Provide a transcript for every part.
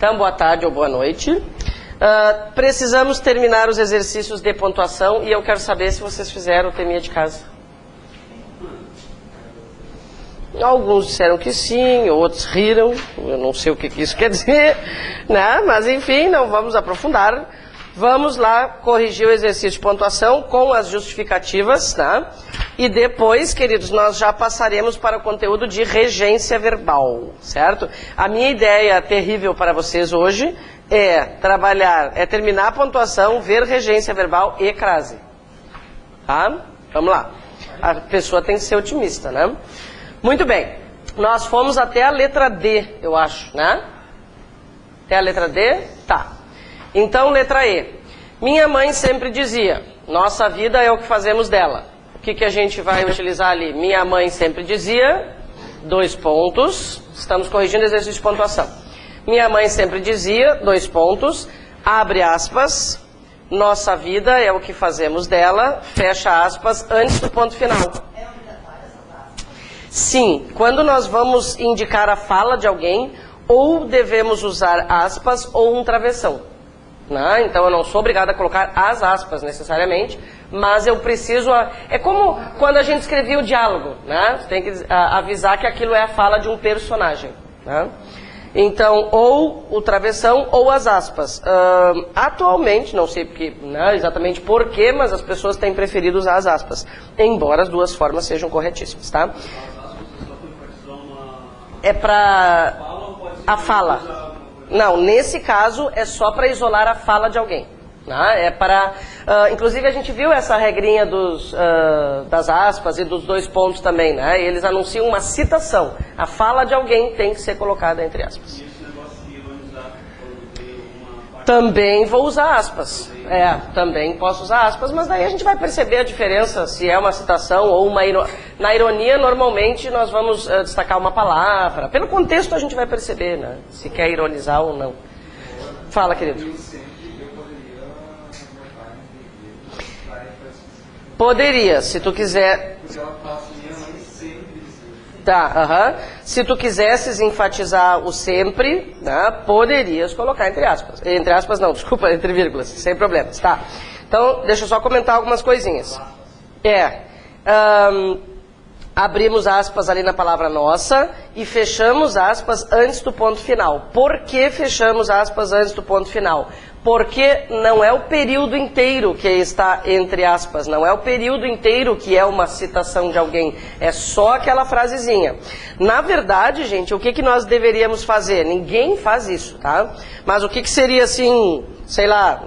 Então, boa tarde ou boa noite. Precisamos terminar os exercícios de pontuação e eu quero saber se vocês fizeram o teminha de casa. Alguns disseram que sim, outros riram, eu não sei o que isso quer dizer, né? Mas enfim, não vamos aprofundar. Vamos lá corrigir o exercício de pontuação com as justificativas, tá? E depois, queridos, nós já passaremos para o conteúdo de regência verbal, certo? A minha ideia terrível para vocês hoje é terminar a pontuação, ver regência verbal e crase. Tá? Vamos lá. A pessoa tem que ser otimista, né? Muito bem. Nós fomos até a letra D, eu acho, né? Até a letra D? Tá. Então, letra E. Minha mãe sempre dizia, nossa vida é o que fazemos dela. O que a gente vai utilizar ali? Minha mãe sempre dizia, 2 pontos. Estamos corrigindo o exercício de pontuação. Minha mãe sempre dizia, 2 pontos, abre aspas, nossa vida é o que fazemos dela, fecha aspas, antes do ponto final. É obrigatório essas aspas? Sim, quando nós vamos indicar a fala de alguém, ou devemos usar aspas ou um travessão. Né? Então eu não sou obrigado a colocar as aspas necessariamente, mas eu preciso... É como quando a gente escrevia o diálogo, né? Você tem que avisar que aquilo é a fala de um personagem. Né? Então, ou o travessão ou as aspas. Atualmente, não sei porque, né, exatamente porquê, mas as pessoas têm preferido usar as aspas, embora as duas formas sejam corretíssimas. Tá? É para a fala. Não, nesse caso é só para isolar a fala de alguém. Né? É para, inclusive a gente viu essa regrinha das aspas e dos 2 pontos também. Né? Eles anunciam uma citação. A fala de alguém tem que ser colocada entre aspas. E esse negócio de ironizar, também vou usar aspas. Também posso usar aspas, mas daí a gente vai perceber a diferença se é uma citação ou uma ironia. Na ironia, normalmente, nós vamos destacar uma palavra. Pelo contexto, a gente vai perceber, né? Se quer ironizar ou não. Fala, querido. Poderia, se tu quiser... Tá, Se tu quisesses enfatizar o sempre, né, poderias colocar entre aspas. Entre aspas não, desculpa, entre vírgulas, sem problemas. Tá. Então, deixa eu só comentar algumas coisinhas. Abrimos aspas ali na palavra nossa e fechamos aspas antes do ponto final. Por que fechamos aspas antes do ponto final? Porque não é o período inteiro que está entre aspas, não é o período inteiro que é uma citação de alguém, é só aquela frasezinha. Na verdade, gente, o que nós deveríamos fazer? Ninguém faz isso, tá? Mas o que seria assim, sei lá,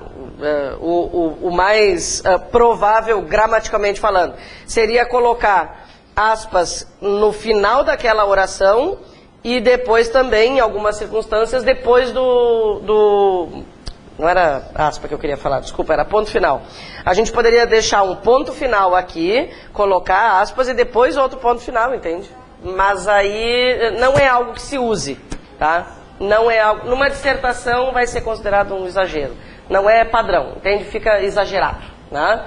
o mais provável gramaticalmente falando? Seria colocar aspas no final daquela oração e depois também, em algumas circunstâncias, depois não era aspa que eu queria falar, desculpa, era ponto final. A gente poderia deixar um ponto final aqui, colocar aspas e depois outro ponto final, entende? Mas aí não é algo que se use, tá? Não é algo... Numa dissertação vai ser considerado um exagero. Não é padrão, entende? Fica exagerado, né?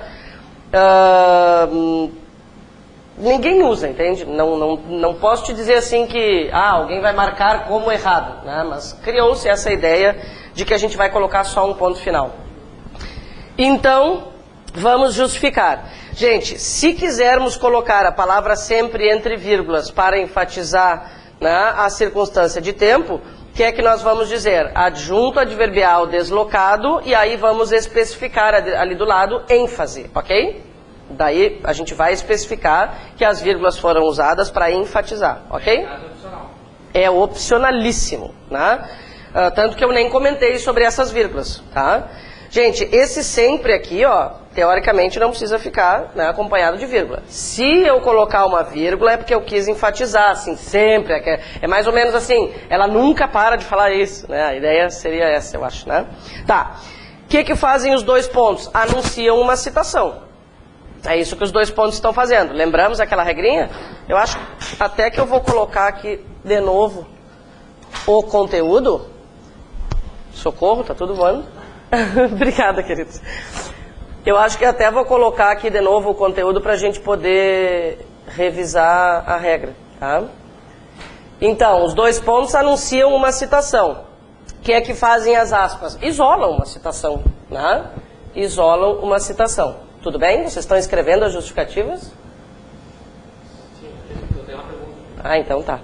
Ninguém usa, entende? Não posso te dizer assim que alguém vai marcar como errado, né? Mas criou-se essa ideia de que a gente vai colocar só um ponto final. Então, vamos justificar. Gente, se quisermos colocar a palavra sempre entre vírgulas para enfatizar, né, a circunstância de tempo, o que é que nós vamos dizer? Adjunto adverbial deslocado e aí vamos especificar ali do lado ênfase, ok? Daí a gente vai especificar que as vírgulas foram usadas para enfatizar, ok? É opcionalíssimo, né? Tanto que eu nem comentei sobre essas vírgulas, tá? Gente, esse sempre aqui, ó, teoricamente não precisa ficar, né, acompanhado de vírgula. Se eu colocar uma vírgula é porque eu quis enfatizar, assim, sempre. É mais ou menos assim, ela nunca para de falar isso, né? A ideia seria essa, eu acho, né? Tá. O que fazem os 2 pontos? Anunciam uma citação. É isso que os 2 pontos estão fazendo. Lembramos aquela regrinha? Eu acho até que eu vou colocar aqui de novo o conteúdo. Socorro, tá tudo voando? Obrigada, queridos. Eu acho que até vou colocar aqui de novo o conteúdo para a gente poder revisar a regra, tá? Então, os 2 pontos anunciam uma citação. O que é que fazem as aspas? Isolam uma citação, né? Isolam uma citação. Tudo bem? Vocês estão escrevendo as justificativas? Sim, eu tenho uma pergunta. Ah, então tá.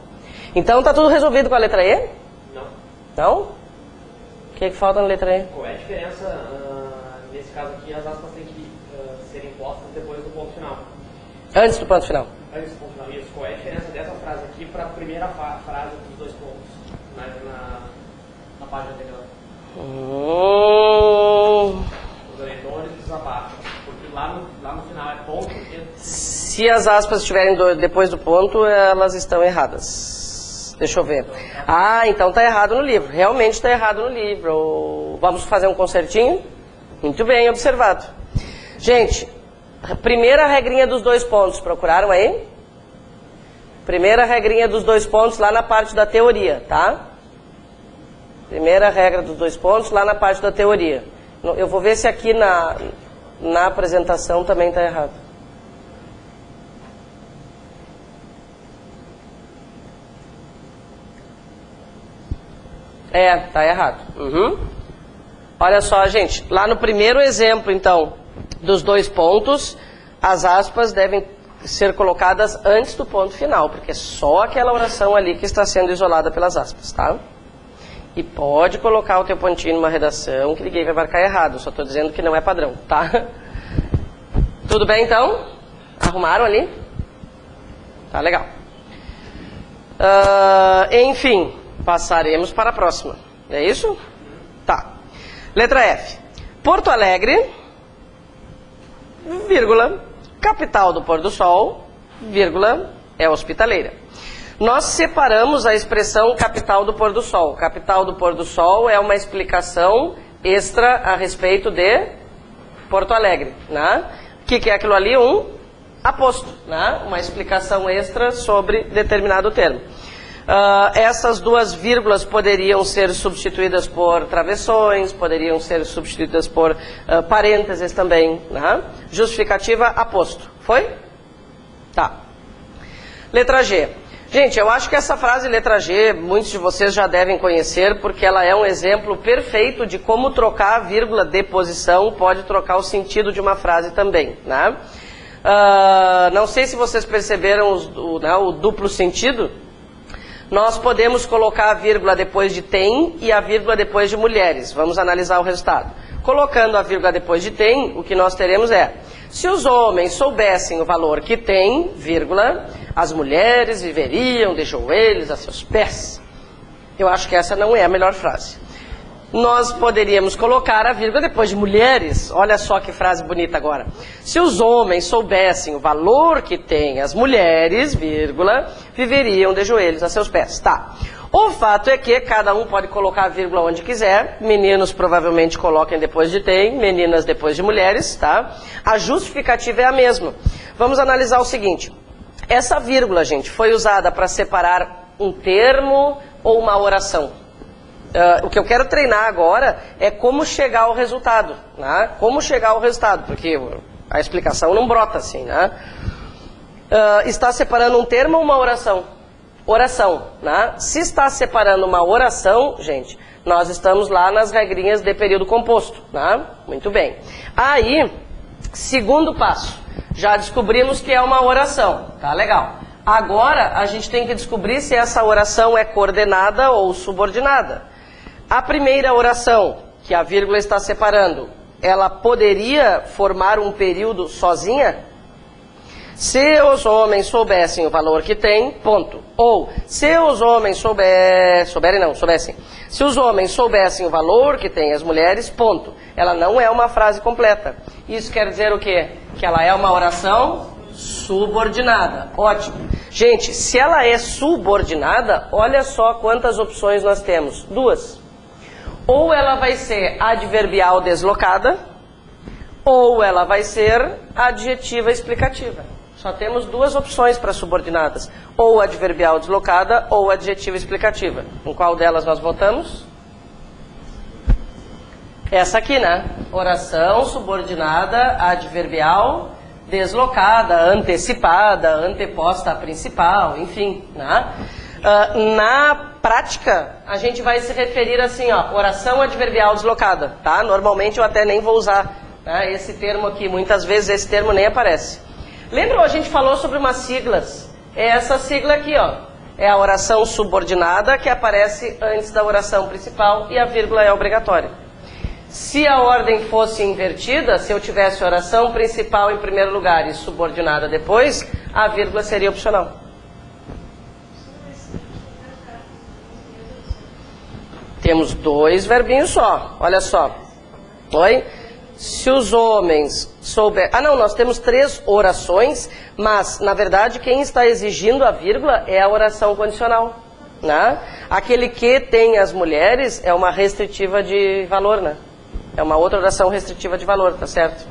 Então tá tudo resolvido com a letra E? Não. Não? O que é que falta na letra E? Qual é a diferença, nesse caso aqui, as aspas têm que serem postas depois do ponto final? Antes do ponto final. Antes do ponto final, isso. Qual é a diferença dessa frase aqui para a primeira frase dos dois pontos na página anterior? Os eleitores desabafam. Porque lá no final é ponto. Se as aspas estiverem depois do ponto, elas estão erradas. Deixa eu ver. Ah, então está errado no livro. Realmente está errado no livro. Vamos fazer um concertinho? Muito bem observado. Gente, primeira regrinha dos dois pontos. Procuraram aí? Primeira regrinha dos dois pontos lá na parte da teoria, tá? Primeira regra dos dois pontos lá na parte da teoria. Eu vou ver se aqui na apresentação também está errado. É, tá errado. Olha só, gente, lá no primeiro exemplo, então, dos dois pontos, as aspas devem ser colocadas antes do ponto final, porque é só aquela oração ali que está sendo isolada pelas aspas, tá? E pode colocar o teu pontinho numa redação que ninguém vai marcar errado, só estou dizendo que não é padrão, tá? Tudo bem, então? Arrumaram ali? Tá, legal. Enfim, passaremos para a próxima. É isso? Tá. Letra F. Porto Alegre, vírgula, capital do pôr do sol, vírgula, é hospitaleira. Nós separamos a expressão capital do pôr do sol. Capital do pôr do sol é uma explicação extra a respeito de Porto Alegre, né? O que é aquilo ali? Um aposto, né? Uma explicação extra sobre determinado termo. Essas duas vírgulas poderiam ser substituídas por travessões, poderiam ser substituídas por parênteses também, né? Justificativa aposto. Foi? Tá. Letra G. Gente, eu acho que essa frase letra G, muitos de vocês já devem conhecer, porque ela é um exemplo perfeito de como trocar a vírgula de posição pode trocar o sentido de uma frase também, né? Não sei se vocês perceberam o duplo sentido. Nós podemos colocar a vírgula depois de tem e a vírgula depois de mulheres. Vamos analisar o resultado. Colocando a vírgula depois de tem, o que nós teremos é: se os homens soubessem o valor que tem, vírgula, as mulheres viveriam de joelhos a seus pés. Eu acho que essa não é a melhor frase. Nós poderíamos colocar a vírgula depois de mulheres. Olha só que frase bonita agora. Se os homens soubessem o valor que têm as mulheres, vírgula, viveriam de joelhos a seus pés. Tá. O fato é que cada um pode colocar a vírgula onde quiser. Meninos provavelmente coloquem depois de tem, meninas depois de mulheres, tá? A justificativa é a mesma. Vamos analisar o seguinte. Essa vírgula, gente, foi usada para separar um termo ou uma oração? O que eu quero treinar agora é como chegar ao resultado, né? Como chegar ao resultado, porque a explicação não brota assim, né? Está separando um termo ou uma oração? Oração, né? Se está separando uma oração, gente, nós estamos lá nas regrinhas de período composto, né? Muito bem. Aí, segundo passo, já descobrimos que é uma oração, tá legal. Agora, a gente tem que descobrir se essa oração é coordenada ou subordinada. A primeira oração, que a vírgula está separando, ela poderia formar um período sozinha? Se os homens soubessem o valor que tem, ponto. Ou, se os homens soubessem. Se os homens soubessem o valor que tem as mulheres, ponto. Ela não é uma frase completa. Isso quer dizer o quê? Que ela é uma oração subordinada. Ótimo. Gente, se ela é subordinada, olha só quantas opções nós temos. Duas. Ou ela vai ser adverbial deslocada, ou ela vai ser adjetiva explicativa. Só temos duas opções para subordinadas. Ou adverbial deslocada, ou adjetiva explicativa. Em qual delas nós votamos? Essa aqui, né? Oração subordinada, adverbial deslocada, antecipada, anteposta à principal, enfim, né? Na prática, a gente vai se referir assim, ó, oração adverbial deslocada, tá? Normalmente eu até nem vou usar, né, esse termo aqui, muitas vezes esse termo nem aparece. Lembram, a gente falou sobre umas siglas? É essa sigla aqui, ó. É a oração subordinada que aparece antes da oração principal e a vírgula é obrigatória. Se a ordem fosse invertida, se eu tivesse oração principal em primeiro lugar e subordinada depois, a vírgula seria opcional. Temos 2 verbinhos só, olha só. Oi? Se os homens souberem... Ah, não, nós temos 3 orações, mas, na verdade, quem está exigindo a vírgula é a oração condicional, né? Aquele que tem as mulheres é uma restritiva de valor, né? É uma outra oração restritiva de valor, tá certo?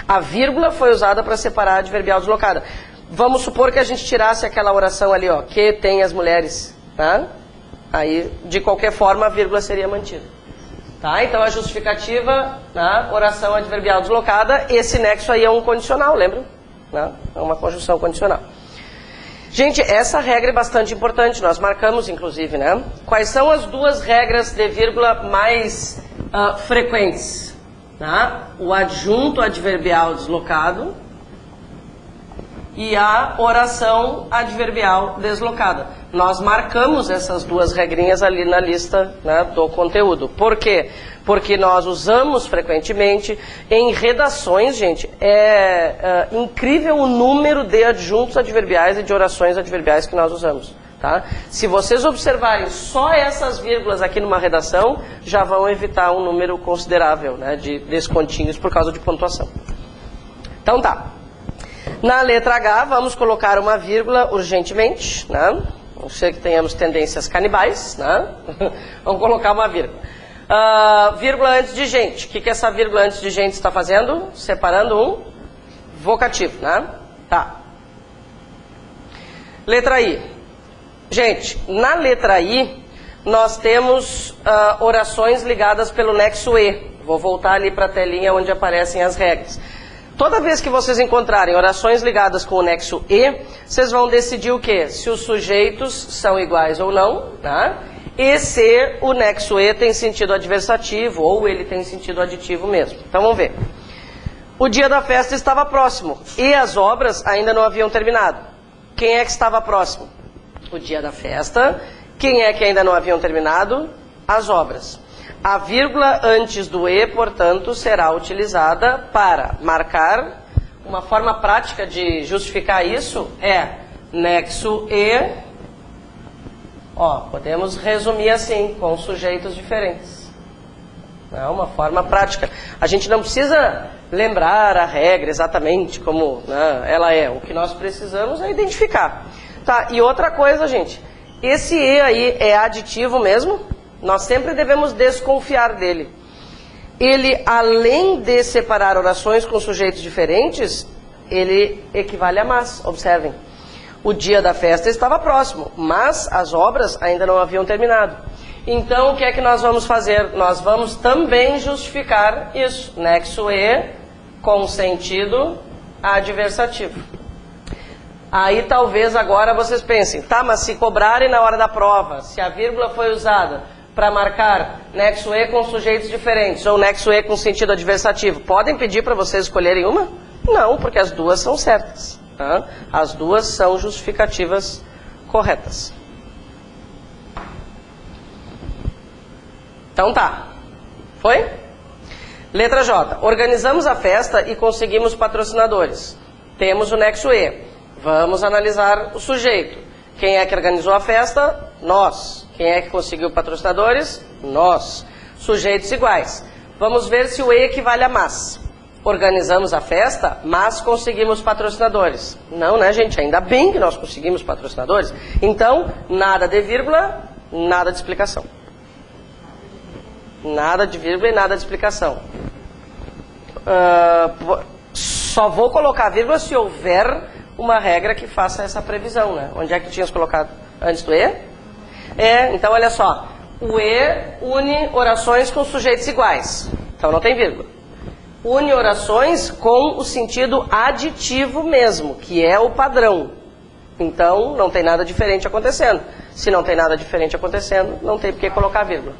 A vírgula foi usada para separar a adverbial deslocada. Vamos supor que a gente tirasse aquela oração ali, ó, que tem as mulheres, tá? Aí, de qualquer forma, a vírgula seria mantida. Tá? Então, a justificativa, né, oração adverbial deslocada, esse nexo aí é um condicional, lembram? Né? É uma conjunção condicional. Gente, essa regra é bastante importante, nós marcamos, inclusive, né? Quais são as 2 regras de vírgula mais frequentes? Tá? O adjunto adverbial deslocado e a oração adverbial deslocada. Nós marcamos essas 2 regrinhas ali na lista, né, do conteúdo. Por quê? Porque nós usamos frequentemente em redações, gente, é incrível o número de adjuntos adverbiais e de orações adverbiais que nós usamos. Tá? Se vocês observarem só essas vírgulas aqui numa redação, já vão evitar um número considerável, né, de descontinhos por causa de pontuação. Então tá. Na letra H, vamos colocar uma vírgula urgentemente, né? Não sei que tenhamos tendências canibais, né? Vamos colocar uma vírgula. Vírgula antes de gente. O que essa vírgula antes de gente está fazendo? Separando um vocativo, né? Tá. Letra I. Gente, na letra I, nós temos orações ligadas pelo nexo E. Vou voltar ali para a telinha onde aparecem as regras. Toda vez que vocês encontrarem orações ligadas com o nexo E, vocês vão decidir o quê? Se os sujeitos são iguais ou não, tá? E se o nexo E tem sentido adversativo ou ele tem sentido aditivo mesmo. Então vamos ver. O dia da festa estava próximo e as obras ainda não haviam terminado. Quem é que estava próximo? O dia da festa. Quem é que ainda não haviam terminado? As obras. A vírgula antes do E, portanto, será utilizada para marcar. Uma forma prática de justificar isso é nexo E. Ó, podemos resumir assim, com sujeitos diferentes. É uma forma prática. A gente não precisa lembrar a regra exatamente como, né, ela é. O que nós precisamos é identificar. Tá, e outra coisa, gente. Esse E aí é aditivo mesmo? Nós sempre devemos desconfiar dele. Ele, além de separar orações com sujeitos diferentes, ele equivale a mas. Observem. O dia da festa estava próximo, mas as obras ainda não haviam terminado. Então, o que é que nós vamos fazer? Nós vamos também justificar isso. Nexo E com sentido adversativo. Aí talvez agora vocês pensem, tá, mas se cobrarem na hora da prova, se a vírgula foi usada para marcar nexo E com sujeitos diferentes ou nexo E com sentido adversativo, podem pedir para vocês escolherem uma? Não, porque as 2 são certas. Tá? As 2 são justificativas corretas. Então tá. Foi? Letra J. Organizamos a festa e conseguimos patrocinadores. Temos o nexo E. Vamos analisar o sujeito. Quem é que organizou a festa? Nós. Quem é que conseguiu patrocinadores? Nós. Sujeitos iguais. Vamos ver se o E equivale a mas. Organizamos a festa, mas conseguimos patrocinadores. Não, né, gente? Ainda bem que nós conseguimos patrocinadores. Então, nada de vírgula, nada de explicação. Nada de vírgula e nada de explicação. Só vou colocar vírgula se houver uma regra que faça essa previsão, né? Onde é que tínhamos colocado antes do E? Então olha só, o E une orações com sujeitos iguais, então não tem vírgula. Une orações com o sentido aditivo mesmo, que é o padrão. Então, não tem nada diferente acontecendo. Se não tem nada diferente acontecendo, não tem por que colocar vírgula.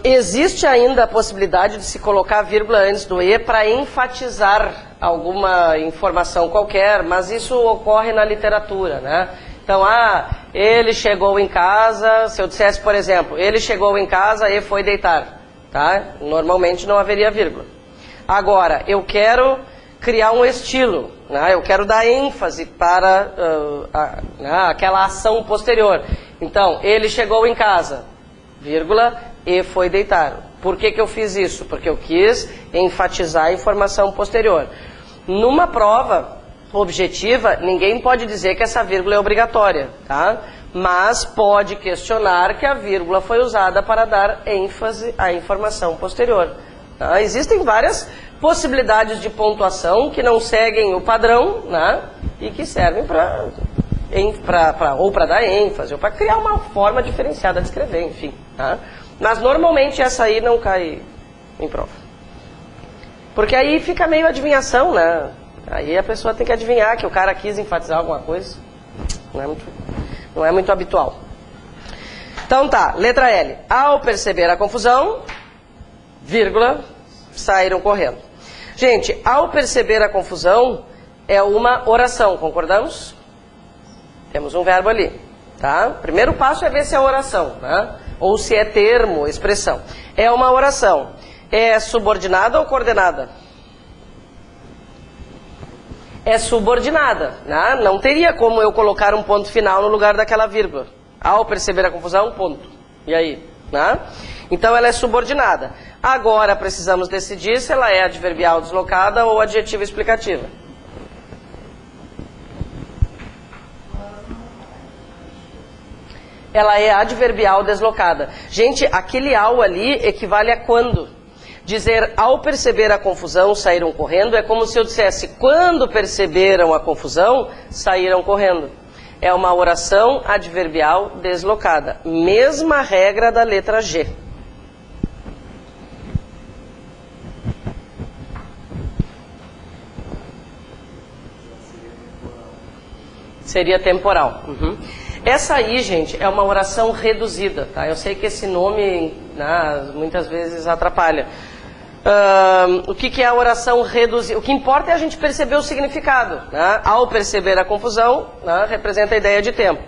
Existe ainda a possibilidade de se colocar vírgula antes do E para enfatizar alguma informação qualquer, mas isso ocorre na literatura, né? Então, ele chegou em casa, se eu dissesse, por exemplo, ele chegou em casa e foi deitar, tá? Normalmente não haveria vírgula. Agora, eu quero criar um estilo, né? Eu quero dar ênfase para aquela ação posterior. Então, ele chegou em casa, vírgula, e foi deitar. Por que que eu fiz isso? Porque eu quis enfatizar a informação posterior. Numa prova objetiva, ninguém pode dizer que essa vírgula é obrigatória, tá? Mas pode questionar que a vírgula foi usada para dar ênfase à informação posterior. Tá? Existem várias possibilidades de pontuação que não seguem o padrão, né? E que servem ou para dar ênfase, ou para criar uma forma diferenciada de escrever, enfim. Tá? Mas normalmente essa aí não cai em prova. Porque aí fica meio adivinhação, né? Aí a pessoa tem que adivinhar que o cara quis enfatizar alguma coisa. Não é muito habitual. Então tá, letra L. Ao perceber a confusão, vírgula, saíram correndo. Gente, ao perceber a confusão é uma oração, concordamos? Temos um verbo ali, tá? Primeiro passo é ver se é oração, né? Ou se é termo, expressão. É uma oração. É subordinada ou coordenada? É subordinada, né? Não teria como eu colocar um ponto final no lugar daquela vírgula. Ao perceber a confusão, ponto. E aí? Né? Então ela é subordinada. Agora precisamos decidir se ela é adverbial deslocada ou adjetiva explicativa. Ela é adverbial deslocada. Gente, aquele ao ali equivale a quando. Dizer ao perceber a confusão saíram correndo é como se eu dissesse quando perceberam a confusão saíram correndo. É uma oração adverbial deslocada. Mesma regra da letra G. Seria temporal. Essa aí, gente, é uma oração reduzida, tá? Eu sei que esse nome, né, muitas vezes atrapalha. O que é a oração reduzida? O que importa é a gente perceber o significado, né? Ao perceber a confusão, né, representa a ideia de tempo.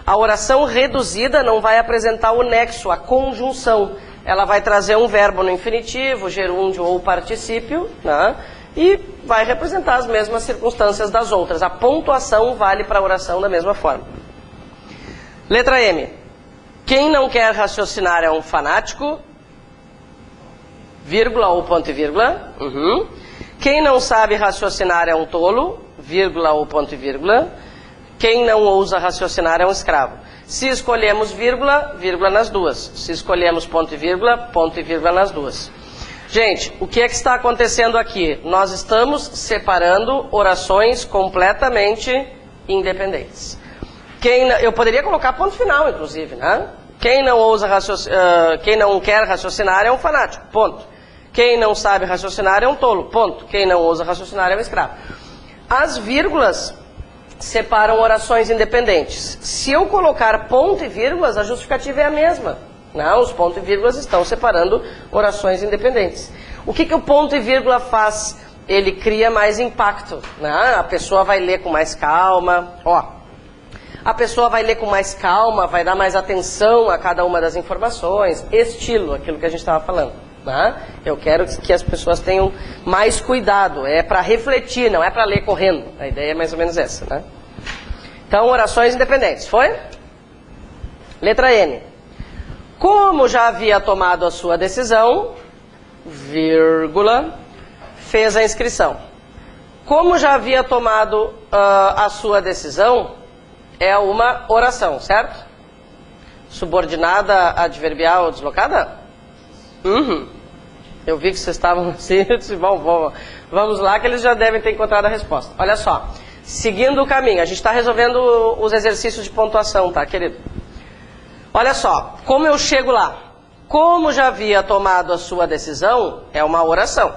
A oração reduzida não vai apresentar o nexo, a conjunção. Ela vai trazer um verbo no infinitivo, gerúndio ou particípio, né? E vai representar as mesmas circunstâncias das outras. A pontuação vale para a oração da mesma forma. Letra M. Quem não quer raciocinar é um fanático, vírgula ou ponto e vírgula. Quem não sabe raciocinar é um tolo, vírgula ou ponto e vírgula. Quem não ousa raciocinar é um escravo. Se escolhemos vírgula, vírgula nas duas. Se escolhemos ponto e vírgula nas duas. Gente, o que é que está acontecendo aqui? Nós estamos separando orações completamente independentes. Eu poderia colocar ponto final, inclusive, né? Quem não quer raciocinar é um fanático, ponto. Quem não sabe raciocinar é um tolo, ponto. Quem não ousa raciocinar é um escravo. As vírgulas separam orações independentes. Se eu colocar ponto e vírgulas, a justificativa é a mesma. Não, os pontos e vírgulas estão separando orações independentes. O que o ponto e vírgula faz? Ele cria mais impacto, né? A pessoa vai ler com mais calma, a pessoa vai ler com mais calma, vai dar mais atenção a cada uma das informações, estilo, aquilo que a gente estava falando. Né? Eu quero que as pessoas tenham mais cuidado, é para refletir, não é para ler correndo. A ideia é mais ou menos essa. Né? Então, orações independentes, foi? Letra N. Como já havia tomado a sua decisão, vírgula, fez a inscrição. Como já havia tomado a sua decisão, é uma oração, certo? Subordinada, adverbial, deslocada? Eu vi que vocês estavam assim, eu disse, vamos lá que eles já devem ter encontrado a resposta. Olha só, seguindo o caminho, a gente está resolvendo os exercícios de pontuação, tá, querido? Olha só, como eu chego lá? Como já havia tomado a sua decisão, é uma oração.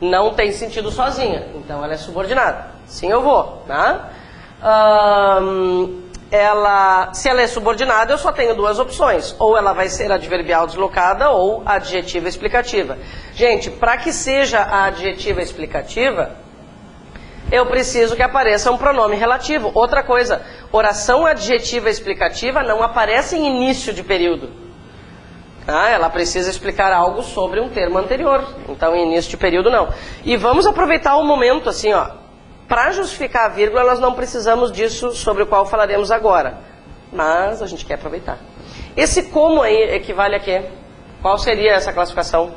Não tem sentido sozinha, então ela é subordinada. Sim, eu vou, tá? Se ela é subordinada, eu só tenho duas opções. Ou ela vai ser adverbial deslocada ou adjetiva explicativa. Gente, para que seja a adjetiva explicativa, eu preciso que apareça um pronome relativo. Outra coisa, oração adjetiva explicativa não aparece em início de período. Ela precisa explicar algo sobre um termo anterior. Então, em início de período, não. E vamos aproveitar o momento, assim, ó. Para justificar a vírgula, nós não precisamos disso sobre o qual falaremos agora. Mas a gente quer aproveitar. Esse como aí equivale a quê? Qual seria essa classificação?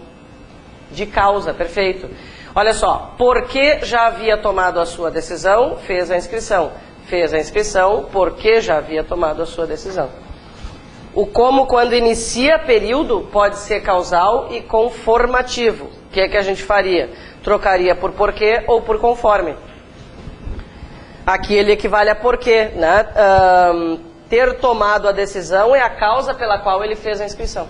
De causa, perfeito. Olha só, porque já havia tomado a sua decisão, fez a inscrição. Fez a inscrição porque já havia tomado a sua decisão. O como, quando inicia período, pode ser causal e conformativo. O que é que a gente faria? Trocaria por porquê ou por conforme. Aqui ele equivale a porquê, né? Ter tomado a decisão é a causa pela qual ele fez a inscrição.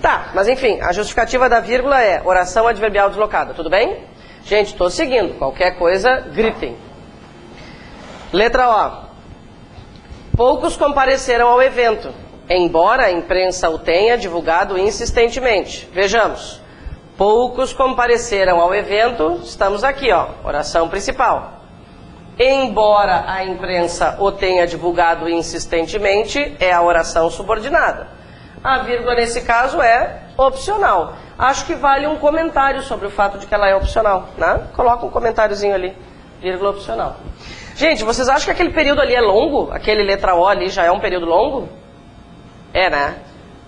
Tá, mas enfim, a justificativa da vírgula é oração adverbial deslocada, tudo bem? Gente, estou seguindo, qualquer coisa, gritem. Letra O. Poucos compareceram ao evento, embora a imprensa o tenha divulgado insistentemente. Vejamos, poucos compareceram ao evento, estamos aqui, ó, oração principal. Embora a imprensa o tenha divulgado insistentemente, é a oração subordinada. A vírgula, nesse caso, é opcional. Acho que vale um comentário sobre o fato de que ela é opcional, né? Coloca um comentáriozinho ali, vírgula opcional. Gente, vocês acham que aquele período ali é longo? Aquele letra O ali já é um período longo? É, né?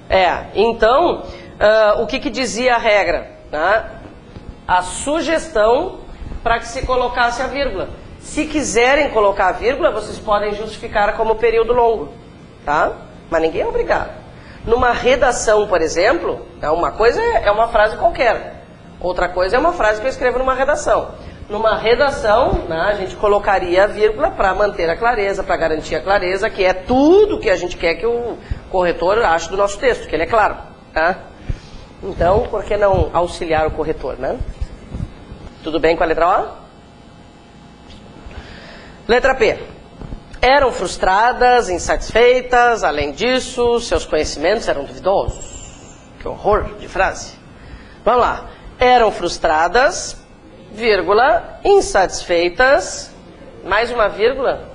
É. Então, o que dizia a regra? Né? A sugestão para que se colocasse a vírgula. Se quiserem colocar a vírgula, vocês podem justificar como período longo, tá? Mas ninguém é obrigado. Numa redação, por exemplo, uma coisa é uma frase qualquer. Outra coisa é uma frase que eu escrevo numa redação. Numa redação, né, a gente colocaria a vírgula para manter a clareza, para garantir a clareza, que é tudo que a gente quer que o corretor ache do nosso texto, que ele é claro. Tá? Então, por que não auxiliar o corretor, né? Tudo bem com a letra O? Letra P. Eram frustradas, insatisfeitas, além disso, seus conhecimentos eram duvidosos. Que horror de frase. Vamos lá. Eram frustradas, vírgula, insatisfeitas, mais uma vírgula.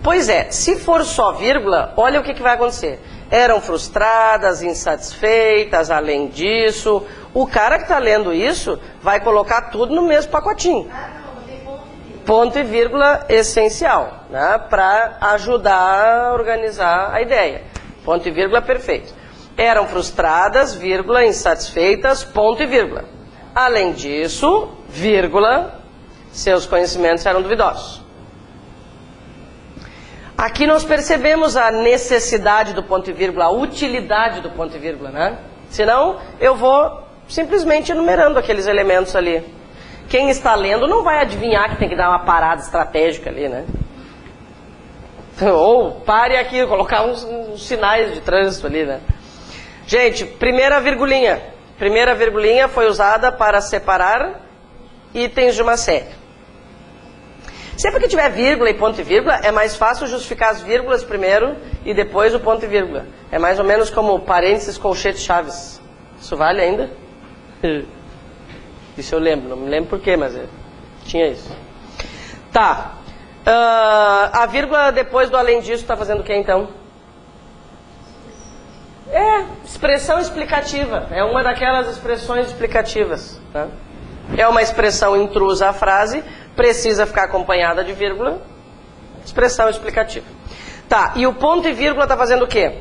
Pois é, se for só vírgula, olha o que vai acontecer. Eram frustradas, insatisfeitas, além disso. O cara que está lendo isso vai colocar tudo no mesmo pacotinho. Ponto e vírgula essencial, né, para ajudar a organizar a ideia. Ponto e vírgula perfeito. Eram frustradas, vírgula, insatisfeitas, ponto e vírgula. Além disso, vírgula, seus conhecimentos eram duvidosos. Aqui nós percebemos a necessidade do ponto e vírgula, a utilidade do ponto e vírgula, né? Senão, eu vou simplesmente enumerando aqueles elementos ali. Quem está lendo não vai adivinhar que tem que dar uma parada estratégica ali, né? Ou pare aqui, colocar uns sinais de trânsito ali, né? Gente, primeira virgulinha. Primeira virgulinha foi usada para separar itens de uma série. Sempre que tiver vírgula e ponto e vírgula, é mais fácil justificar as vírgulas primeiro e depois o ponto e vírgula. É mais ou menos como parênteses, colchete, chaves. Isso vale ainda? Isso eu lembro, não me lembro por quê, mas tinha isso. Tá. A vírgula depois do além disso está fazendo o que então? É, expressão explicativa. É uma daquelas expressões explicativas. Tá? É uma expressão intrusa à frase, precisa ficar acompanhada de vírgula. Expressão explicativa. Tá, e o ponto e vírgula está fazendo o quê?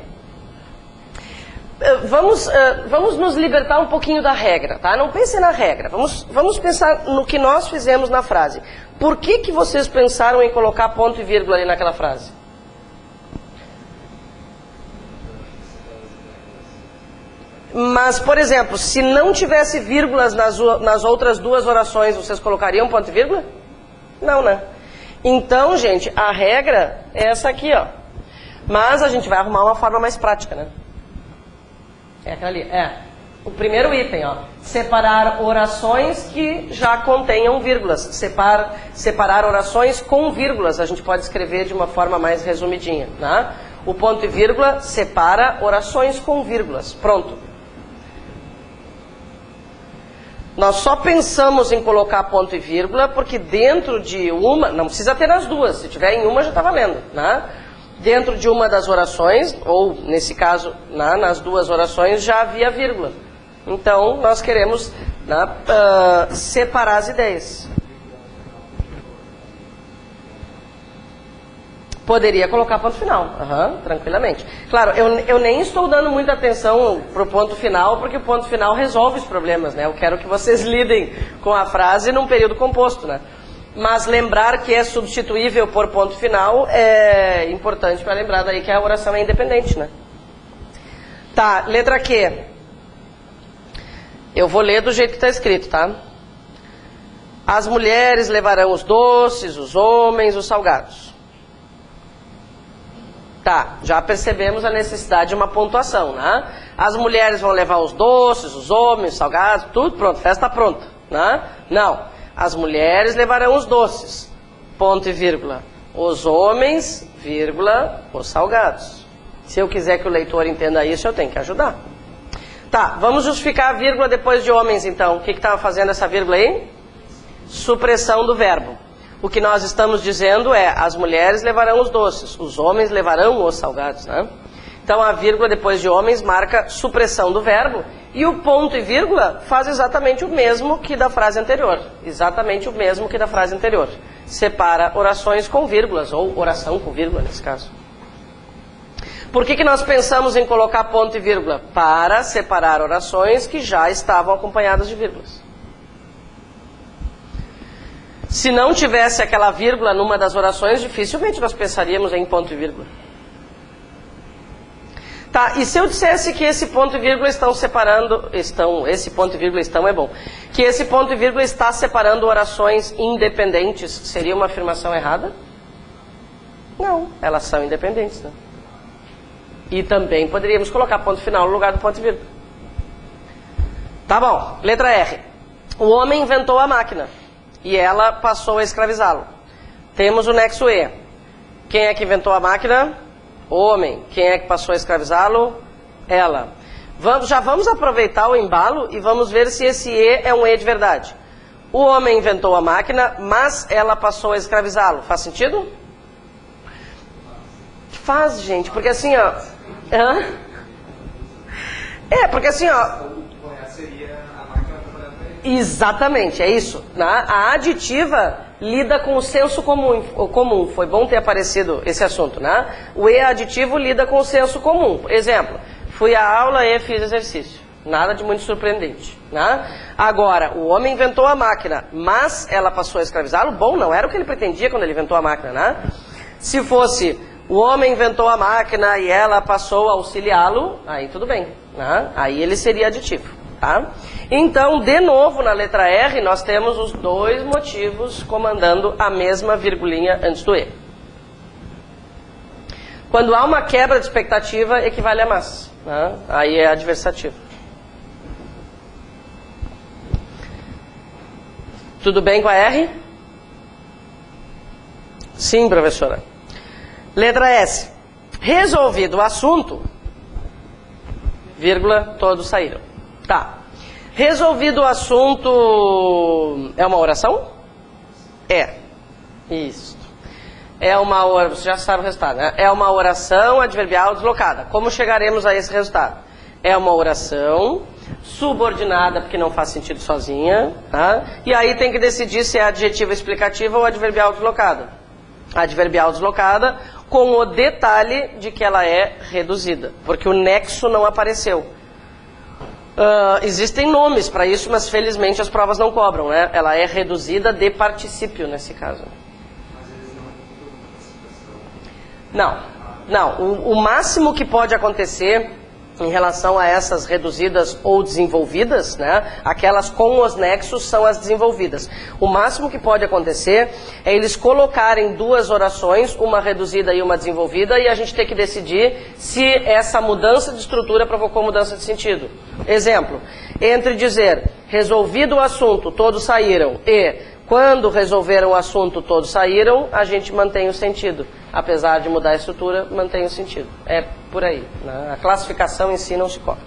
Vamos nos libertar um pouquinho da regra, tá? Não pense na regra. Vamos pensar no que nós fizemos na frase. Por que vocês pensaram em colocar ponto e vírgula ali naquela frase? Mas, por exemplo, se não tivesse vírgulas nas outras duas orações, vocês colocariam ponto e vírgula? Não, né? Então, gente, a regra é essa aqui, ó. Mas a gente vai arrumar uma forma mais prática, né? É aquela ali, O primeiro item, ó, separar orações que já contenham vírgulas. Separar orações com vírgulas, a gente pode escrever de uma forma mais resumidinha, né? O ponto e vírgula separa orações com vírgulas. Pronto. Nós só pensamos em colocar ponto e vírgula porque dentro de uma, não precisa ter nas duas, se tiver em uma já está valendo, né? Dentro de uma das orações, ou nesse caso, né, nas duas orações, já havia vírgula. Então, nós queremos, né, separar as ideias. Poderia colocar ponto final, tranquilamente. Claro, eu nem estou dando muita atenção para o ponto final, porque o ponto final resolve os problemas, né? Eu quero que vocês lidem com a frase num período composto, né? Mas lembrar que é substituível por ponto final é importante para lembrar daí que a oração é independente, né? Tá, letra Q. Eu vou ler do jeito que está escrito, tá? As mulheres levarão os doces, os homens, os salgados. Tá, já percebemos a necessidade de uma pontuação, né? As mulheres vão levar os doces, os homens, os salgados, tudo pronto, festa pronta, né? Não, as mulheres levarão os doces, ponto e vírgula. Os homens, vírgula, os salgados. Se eu quiser que o leitor entenda isso, eu tenho que ajudar. Tá, vamos justificar a vírgula depois de homens, então. O que estava fazendo essa vírgula aí? Supressão do verbo. O que nós estamos dizendo é, as mulheres levarão os doces, os homens levarão os salgados, né? Então a vírgula depois de homens marca supressão do verbo, e o ponto e vírgula faz exatamente o mesmo que da frase anterior. Exatamente o mesmo que da frase anterior. Separa orações com vírgulas, ou oração com vírgula nesse caso. Por que nós pensamos em colocar ponto e vírgula? Para separar orações que já estavam acompanhadas de vírgulas. Se não tivesse aquela vírgula numa das orações, dificilmente nós pensaríamos em ponto e vírgula. Tá, e se eu dissesse que esse ponto e vírgula estão separando, esse ponto e vírgula estão é bom, que esse ponto e vírgula está separando orações independentes, seria uma afirmação errada? Não, elas são independentes, né? E também poderíamos colocar ponto final no lugar do ponto e vírgula. Tá bom, letra R. O homem inventou a máquina e ela passou a escravizá-lo. Temos o nexo E. Quem é que inventou a máquina? O homem. Quem é que passou a escravizá-lo? Ela. Já vamos aproveitar o embalo e vamos ver se esse E é um E de verdade. O homem inventou a máquina, mas ela passou a escravizá-lo. Faz sentido? Faz, gente, porque assim, ó... porque assim, ó... Exatamente, é isso. A aditiva lida com o senso comum. Foi bom ter aparecido esse assunto, né? O E aditivo lida com o senso comum. Exemplo, fui à aula e fiz exercício. Nada de muito surpreendente, né? Agora, o homem inventou a máquina, mas ela passou a escravizá-lo. Bom, não era o que ele pretendia quando ele inventou a máquina, né? Se fosse, o homem inventou a máquina e ela passou a auxiliá-lo, aí tudo bem, né? Aí ele seria aditivo. Tá? Então, de novo, na letra R, nós temos os dois motivos comandando a mesma virgulinha antes do E. Quando há uma quebra de expectativa, equivale a mas, né? Aí é adversativo. Tudo bem com a R? Sim, professora. Letra S. Resolvido o assunto, vírgula, todos saíram. Tá. Resolvido o assunto... É uma oração? É. Isso. É uma oração... Você já sabe o resultado, né? É uma oração adverbial deslocada. Como chegaremos a esse resultado? É uma oração subordinada, porque não faz sentido sozinha. Tá? E aí tem que decidir se é adjetiva explicativa ou adverbial deslocada. Adverbial deslocada com o detalhe de que ela é reduzida. Porque o nexo não apareceu. Existem nomes para isso, mas felizmente as provas não cobram, né? Ela é reduzida de particípio nesse caso. Não. O máximo que pode acontecer em relação a essas reduzidas ou desenvolvidas, né? Aquelas com os nexos são as desenvolvidas. O máximo que pode acontecer é eles colocarem duas orações, uma reduzida e uma desenvolvida, e a gente ter que decidir se essa mudança de estrutura provocou mudança de sentido. Exemplo, entre dizer resolvido o assunto, todos saíram, e quando resolveram o assunto, todos saíram, a gente mantém o sentido. Apesar de mudar a estrutura, mantém o sentido. É por aí, né? A classificação em si não se cobre.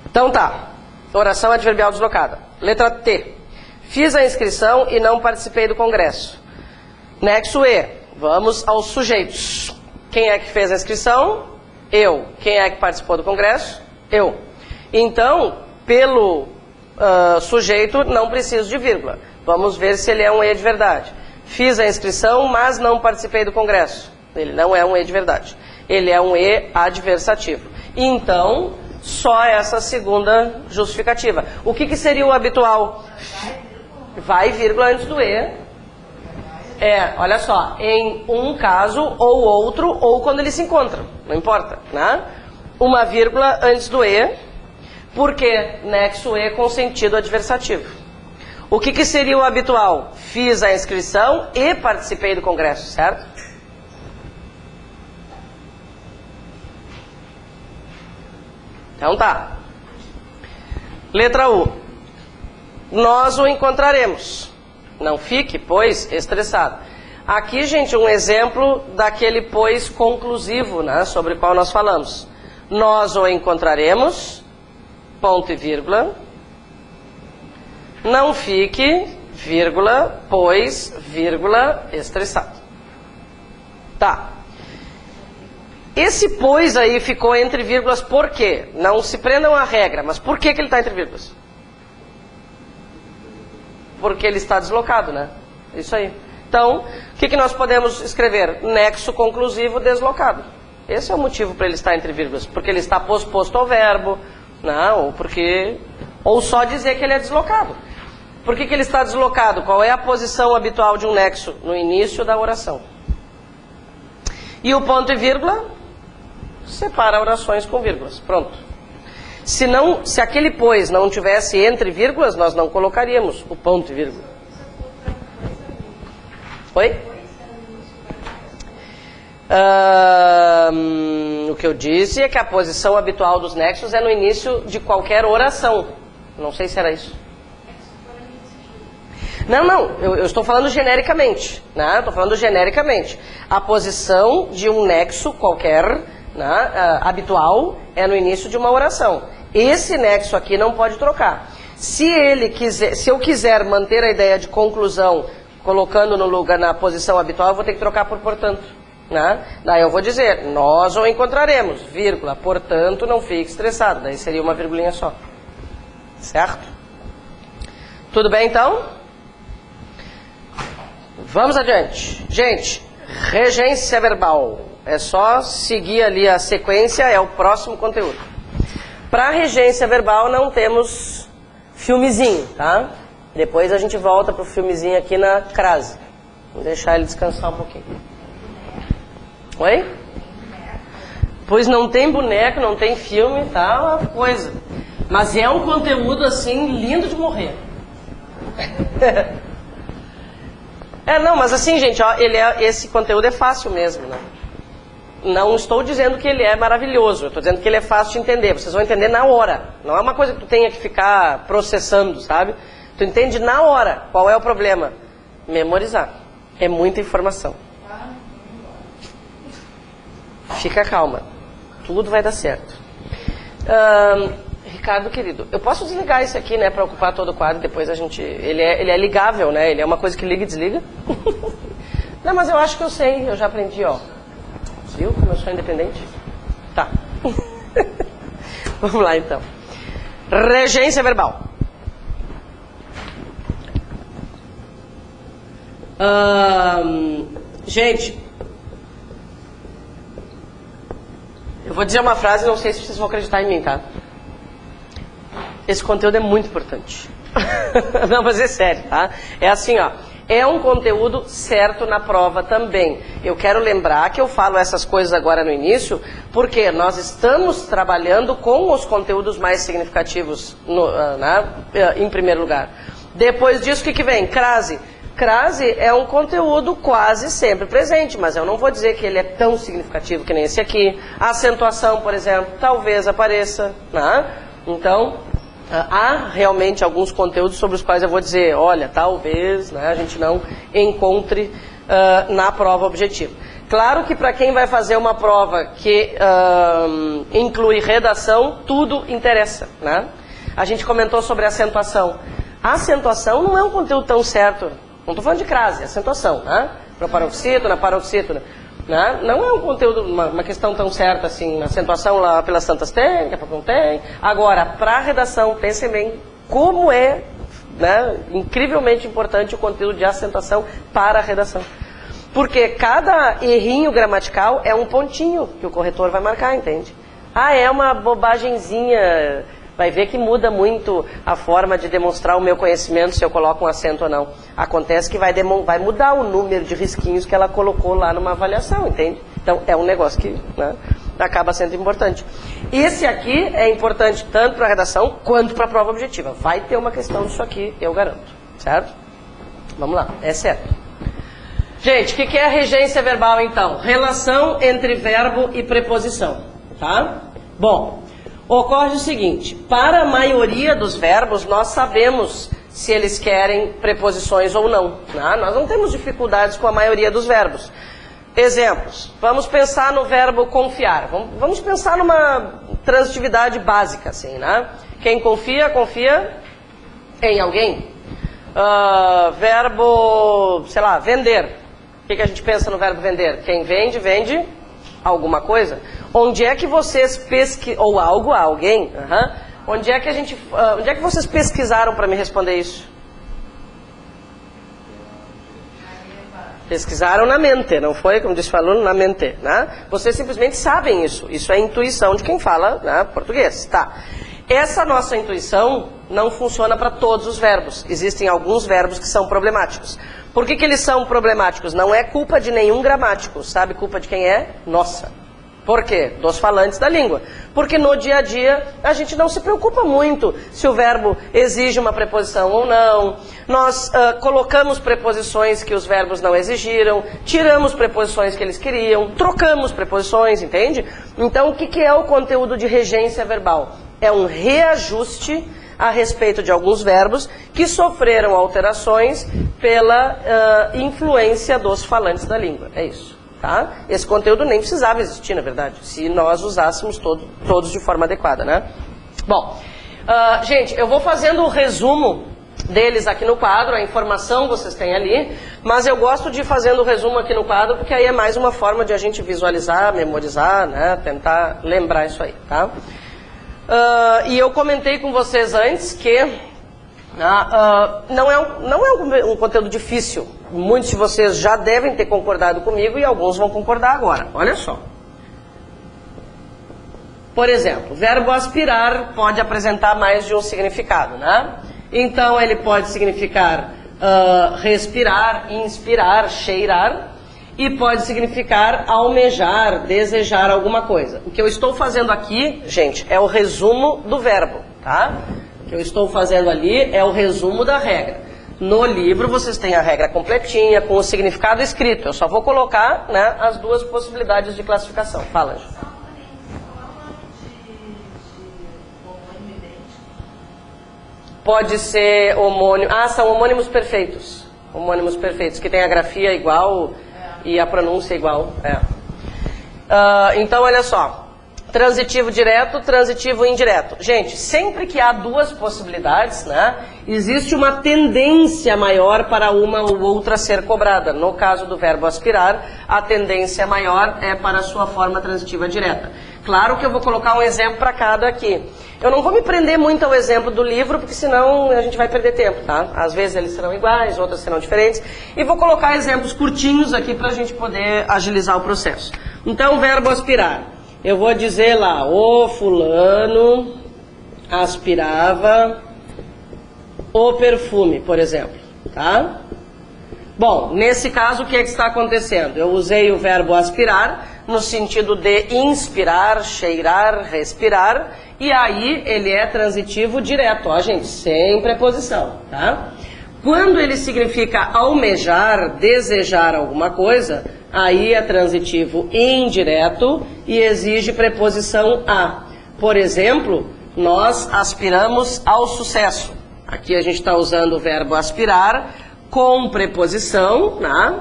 Então tá. Oração adverbial deslocada. Letra T. Fiz a inscrição e não participei do congresso. Nexo E. Vamos aos sujeitos. Quem é que fez a inscrição? Eu. Quem é que participou do congresso? Eu. Então, pelo sujeito, não preciso de vírgula. Vamos ver se ele é um E de verdade. Fiz a inscrição, mas não participei do congresso. Ele não é um E de verdade. Ele é um E adversativo. Então, só essa segunda justificativa. O que seria o habitual? Vai vírgula antes do E. Olha só, em um caso ou outro, ou quando eles se encontram. Não importa, né? Uma vírgula antes do E. Porque nexo E com sentido adversativo. O que seria o habitual? Fiz a inscrição e participei do congresso, certo? Então tá. Letra U. Nós o encontraremos. Não fique, pois, estressado. Aqui, gente, um exemplo daquele pois conclusivo, né, sobre o qual nós falamos. Nós o encontraremos... ponto e vírgula, não fique, vírgula, pois, vírgula, estressado. Tá. Esse pois aí ficou entre vírgulas por quê? Não se prendam à regra, mas por que ele está entre vírgulas? Porque ele está deslocado, né? Isso aí. Então, o que nós podemos escrever? Nexo conclusivo deslocado. Esse é o motivo para ele estar entre vírgulas. Porque ele está posposto ao verbo, não, ou só dizer que ele é deslocado. Por que ele está deslocado? Qual é a posição habitual de um nexo? No início da oração. E o ponto e vírgula separa orações com vírgulas. Pronto. Se aquele pois não tivesse entre vírgulas, nós não colocaríamos o ponto e vírgula. Oi? O que eu disse é que a posição habitual dos nexos é no início de qualquer oração. Não sei se era isso. Não, eu estou falando genericamente, né? Estou falando genericamente. A posição de um nexo qualquer, né, habitual, é no início de uma oração. Esse nexo aqui não pode trocar. Se eu quiser manter a ideia de conclusão, colocando no lugar na posição habitual, eu vou ter que trocar por portanto. Né? Daí eu vou dizer, nós o encontraremos, vírgula, portanto não fique estressado. Daí seria uma virgulinha só. Certo? Tudo bem então? Vamos adiante. Gente, regência verbal. É só seguir ali a sequência, é o próximo conteúdo. Para regência verbal não temos filmezinho, tá? Depois a gente volta pro filmezinho aqui na crase. Vou deixar ele descansar um pouquinho. Oi? Pois não tem boneco, não tem filme, tá uma coisa. Mas é um conteúdo assim, lindo de morrer. Não, mas assim, gente, ó, esse conteúdo é fácil mesmo, né? Não estou dizendo que ele é maravilhoso, eu estou dizendo que ele é fácil de entender. Vocês vão entender na hora. Não é uma coisa que tu tenha que ficar processando, sabe? Tu entende na hora qual é o problema. Memorizar. É muita informação. Fica calma. Tudo vai dar certo. Ricardo, querido, eu posso desligar esse aqui, né, para ocupar todo o quadro, depois a gente... Ele é ligável, né? Ele é uma coisa que liga e desliga. Não, mas eu acho que eu sei, eu já aprendi, ó. Viu como eu sou independente? Tá. Vamos lá, então. Regência verbal. Gente, eu vou dizer uma frase, não sei se vocês vão acreditar em mim, tá? Esse conteúdo é muito importante. Não, mas é sério, tá? É assim, ó. é um conteúdo certo na prova também. Eu quero lembrar que eu falo essas coisas agora no início, porque nós estamos trabalhando com os conteúdos mais significativos em primeiro lugar. Depois disso, o que vem? Crase. Crase é um conteúdo quase sempre presente, mas eu não vou dizer que ele é tão significativo que nem esse aqui. Acentuação, por exemplo, talvez apareça, né? Então, há realmente alguns conteúdos sobre os quais eu vou dizer, olha, talvez, né, a gente não encontre na prova objetiva. Claro que para quem vai fazer uma prova que inclui redação, tudo interessa, né? A gente comentou sobre acentuação. A acentuação não é um conteúdo tão certo. Não estou falando de crase, acentuação, né? Proparoxítona, paroxítona. Né? Não é um conteúdo, uma questão tão certa assim. Acentuação lá pelas tantas tem, daqui a pouco não tem. Agora, para a redação, pensem bem como é, né, incrivelmente importante o conteúdo de acentuação para a redação. Porque cada errinho gramatical é um pontinho que o corretor vai marcar, entende? Ah, é uma bobagemzinha. Vai ver que muda muito a forma de demonstrar o meu conhecimento se eu coloco um acento ou não. Acontece que vai mudar o número de risquinhos que ela colocou lá numa avaliação, entende? Então, é um negócio que, né, acaba sendo importante. Esse aqui é importante tanto para a redação quanto para a prova objetiva. Vai ter uma questão disso aqui, eu garanto. Certo? Vamos lá, é certo. Gente, o que é a regência verbal, então? Relação entre verbo e preposição. Tá? Bom... Ocorre o seguinte, para a maioria dos verbos, nós sabemos se eles querem preposições ou não. Né? Nós não temos dificuldades com a maioria dos verbos. Exemplos, vamos pensar no verbo confiar. Vamos pensar numa transitividade básica, assim, né? Quem confia, confia em alguém. Verbo, sei lá, vender. O que a gente pensa no verbo vender? Quem vende, vende alguma coisa. Onde é que vocês ou algo, alguém, onde é que vocês pesquisaram para me responder isso? Pesquisaram na mente, não foi, como disse o aluno, na mente, né? Vocês simplesmente sabem isso. Isso é intuição de quem fala, né, português, tá? Essa nossa intuição não funciona para todos os verbos. Existem alguns verbos que são problemáticos. Por que eles são problemáticos? Não é culpa de nenhum gramático. Sabe culpa de quem é? Nossa. Por quê? Dos falantes da língua. Porque no dia a dia a gente não se preocupa muito se o verbo exige uma preposição ou não. Nós colocamos preposições que os verbos não exigiram, tiramos preposições que eles queriam, trocamos preposições, entende? Então o que é o conteúdo de regência verbal? É um reajuste a respeito de alguns verbos que sofreram alterações pela influência dos falantes da língua. É isso. Tá? Esse conteúdo nem precisava existir, na verdade, se nós usássemos todos de forma adequada, né? Bom, gente, eu vou fazendo o resumo deles aqui no quadro, a informação vocês têm ali, mas eu gosto de ir fazendo o resumo aqui no quadro, porque aí é mais uma forma de a gente visualizar, memorizar, né? Tentar lembrar isso aí, tá? E eu comentei com vocês antes que não é um conteúdo difícil. Muitos de vocês já devem ter concordado comigo e alguns vão concordar agora. Olha só. Por exemplo, o verbo aspirar pode apresentar mais de um significado, né? Então ele pode significar respirar, inspirar, cheirar, e pode significar almejar, desejar alguma coisa. O que eu estou fazendo aqui, gente, é o resumo do verbo, tá? O que eu estou fazendo ali é o resumo da regra. No livro vocês têm a regra completinha, com o significado escrito. Eu só vou colocar, né, as duas possibilidades de classificação. Fala, Ju. Pode ser homônimo. São homônimos perfeitos. Homônimos perfeitos, que tem a grafia igual e a pronúncia igual. Então, olha só. Transitivo direto, transitivo indireto. Gente, sempre que há duas possibilidades, né, existe uma tendência maior para uma ou outra ser cobrada. No caso do verbo aspirar, a tendência maior é para a sua forma transitiva direta. Claro que eu vou colocar um exemplo para cada aqui. Eu não vou me prender muito ao exemplo do livro, porque senão a gente vai perder tempo, tá? Às vezes eles serão iguais, outras serão diferentes. E vou colocar exemplos curtinhos aqui para a gente poder agilizar o processo. Então, verbo aspirar. Eu vou dizer lá, o fulano aspirava o perfume, por exemplo, tá? Bom, nesse caso, o que é que está acontecendo? Eu usei o verbo aspirar no sentido de inspirar, cheirar, respirar, e aí ele é transitivo direto, ó gente, sem preposição, tá? Quando ele significa almejar, desejar alguma coisa, aí é transitivo indireto e exige preposição a. Por exemplo, nós aspiramos ao sucesso. Aqui a gente está usando o verbo aspirar com preposição, né?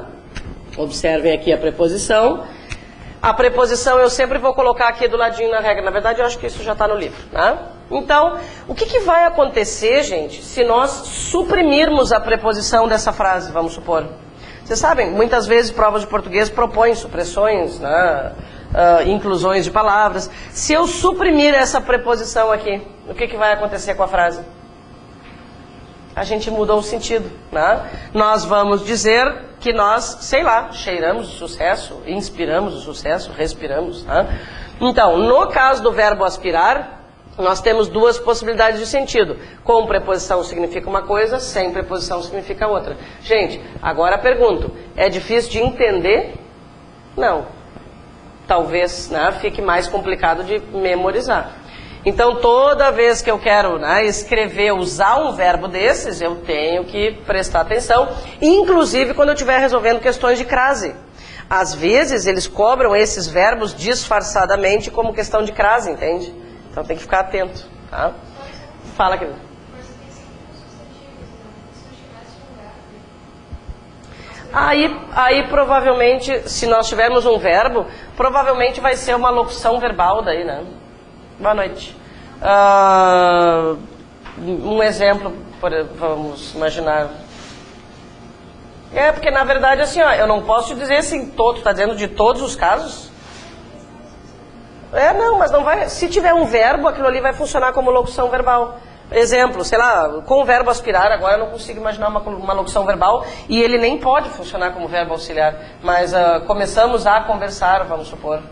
Observem aqui a preposição. A preposição eu sempre vou colocar aqui do ladinho na regra. Na verdade, eu acho que isso já está no livro, né? Então, o que vai acontecer, gente, se nós suprimirmos a preposição dessa frase, vamos supor? Vocês sabem, muitas vezes provas de português propõem supressões, né? Inclusões de palavras. Se eu suprimir essa preposição aqui, o que vai acontecer com a frase? A gente mudou o sentido, né? Nós vamos dizer que nós, sei lá, cheiramos o sucesso, inspiramos o sucesso, respiramos, né? Então, no caso do verbo aspirar, nós temos duas possibilidades de sentido. Com preposição significa uma coisa, sem preposição significa outra. Gente, agora pergunto, é difícil de entender? Não. Talvez, né, fique mais complicado de memorizar. Então, toda vez que eu quero, né, escrever, usar um verbo desses, eu tenho que prestar atenção, inclusive quando eu estiver resolvendo questões de crase. Às vezes, eles cobram esses verbos disfarçadamente como questão de crase, entende? Então, tem que ficar atento, tá? Fala, querido. Aí provavelmente, se nós tivermos um verbo, provavelmente vai ser uma locução verbal daí, né? Boa noite. Um exemplo, vamos imaginar. Porque na verdade assim, ó, eu não posso te dizer assim, está dizendo de todos os casos? Não, mas não vai. Se tiver um verbo, aquilo ali vai funcionar como locução verbal. Exemplo, sei lá, com o verbo aspirar, agora eu não consigo imaginar uma locução verbal e ele nem pode funcionar como verbo auxiliar. Mas começamos a conversar, vamos supor.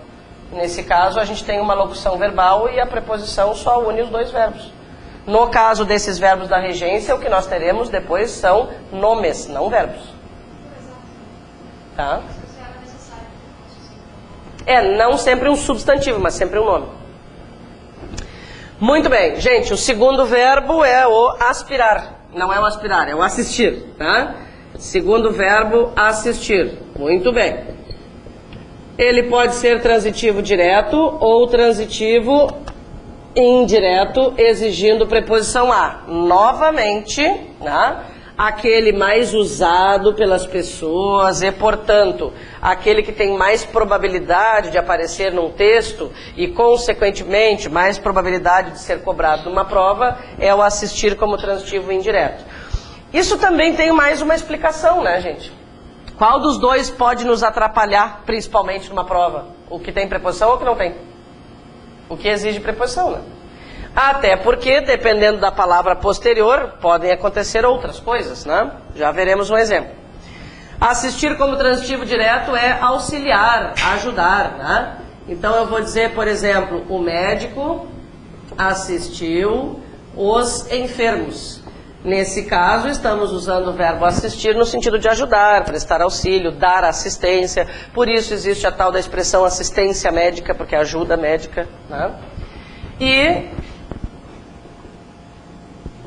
Nesse caso, a gente tem uma locução verbal e a preposição só une os dois verbos. No caso desses verbos da regência, o que nós teremos depois são nomes, não verbos. Tá? Não sempre um substantivo, mas sempre um nome. Muito bem, gente, o segundo verbo é o aspirar. Não é o aspirar, é o assistir, tá? Segundo verbo, assistir. Muito bem. Ele pode ser transitivo direto ou transitivo indireto, exigindo preposição a. Novamente, né? Aquele mais usado pelas pessoas e, portanto, aquele que tem mais probabilidade de aparecer num texto e, consequentemente, mais probabilidade de ser cobrado numa prova é o assistir como transitivo indireto. Isso também tem mais uma explicação, né, gente? Qual dos dois pode nos atrapalhar, principalmente numa prova? O que tem preposição ou o que não tem? O que exige preposição, né? Até porque, dependendo da palavra posterior, podem acontecer outras coisas, né? Já veremos um exemplo. Assistir como transitivo direto é auxiliar, ajudar, né? Então eu vou dizer, por exemplo, o médico assistiu os enfermos. Nesse caso, estamos usando o verbo assistir no sentido de ajudar, prestar auxílio, dar assistência. Por isso existe a tal da expressão assistência médica, porque ajuda médica, né? E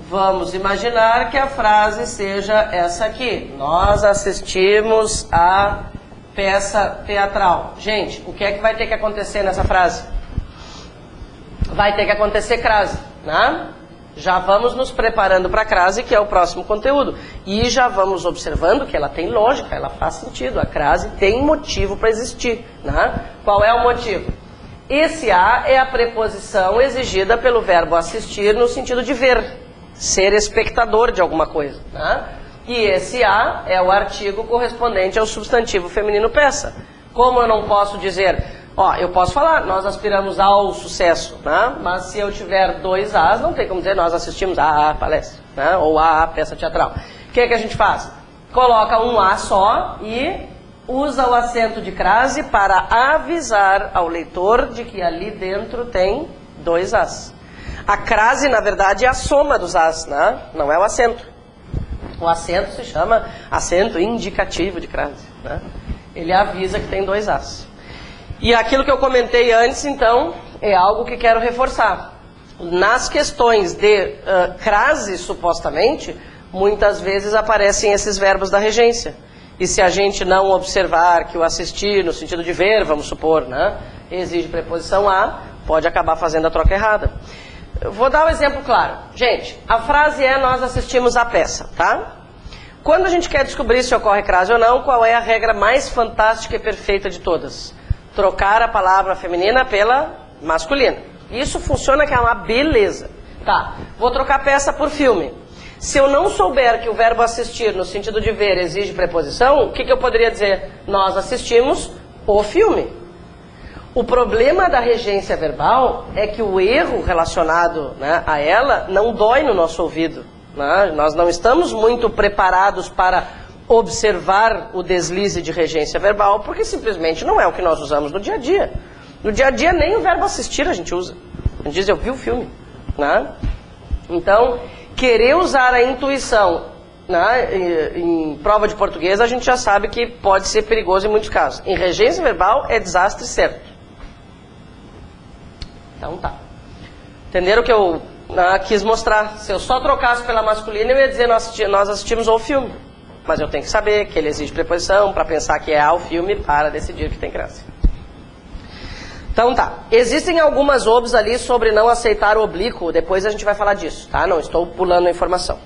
vamos imaginar que a frase seja essa aqui. Nós assistimos a peça teatral. Gente, o que é que vai ter que acontecer nessa frase? Vai ter que acontecer crase, né? Já vamos nos preparando para a crase, que é o próximo conteúdo. E já vamos observando que ela tem lógica, ela faz sentido. A crase tem motivo para existir, né? Qual é o motivo? Esse a é a preposição exigida pelo verbo assistir no sentido de ver, ser espectador de alguma coisa, né? E esse a é o artigo correspondente ao substantivo feminino peça. Como eu não posso dizer... eu posso falar, nós aspiramos ao sucesso, né? Mas se eu tiver dois As, não tem como dizer nós assistimos a palestra, né? Ou a peça teatral. O que é que a gente faz? Coloca um A só e usa o acento de crase para avisar ao leitor de que ali dentro tem dois As. A crase, na verdade, é a soma dos As, né? Não é o acento. O acento se chama acento indicativo de crase, né? Ele avisa que tem 2 As. E aquilo que eu comentei antes, então, é algo que quero reforçar. Nas questões de crase, supostamente, muitas vezes aparecem esses verbos da regência. E se a gente não observar que o assistir, no sentido de ver, vamos supor, né, exige preposição a, pode acabar fazendo a troca errada. Eu vou dar um exemplo claro. Gente, a frase é nós assistimos a peça, tá? Quando a gente quer descobrir se ocorre crase ou não, qual é a regra mais fantástica e perfeita de todas? Trocar a palavra feminina pela masculina. Isso funciona que é uma beleza. Tá, vou trocar peça por filme. Se eu não souber que o verbo assistir, no sentido de ver, exige preposição, o que eu poderia dizer? Nós assistimos o filme. O problema da regência verbal é que o erro relacionado, né, a ela não dói no nosso ouvido. Né? Nós não estamos muito preparados para observar o deslize de regência verbal, porque simplesmente não é o que nós usamos no dia a dia. No dia a dia nem o verbo assistir a gente usa. A gente diz, eu vi o filme. Né? Então, querer usar a intuição, né, em prova de português, a gente já sabe que pode ser perigoso em muitos casos. Em regência verbal é desastre certo. Então tá. Entenderam o que eu quis mostrar? Se eu só trocasse pela masculina, eu ia dizer nós assistimos ao filme. Mas eu tenho que saber que ele exige preposição para pensar que é ao filme para decidir que tem crase. Então tá. Existem algumas obs ali sobre não aceitar o oblíquo. Depois a gente vai falar disso, tá? Não estou pulando a informação.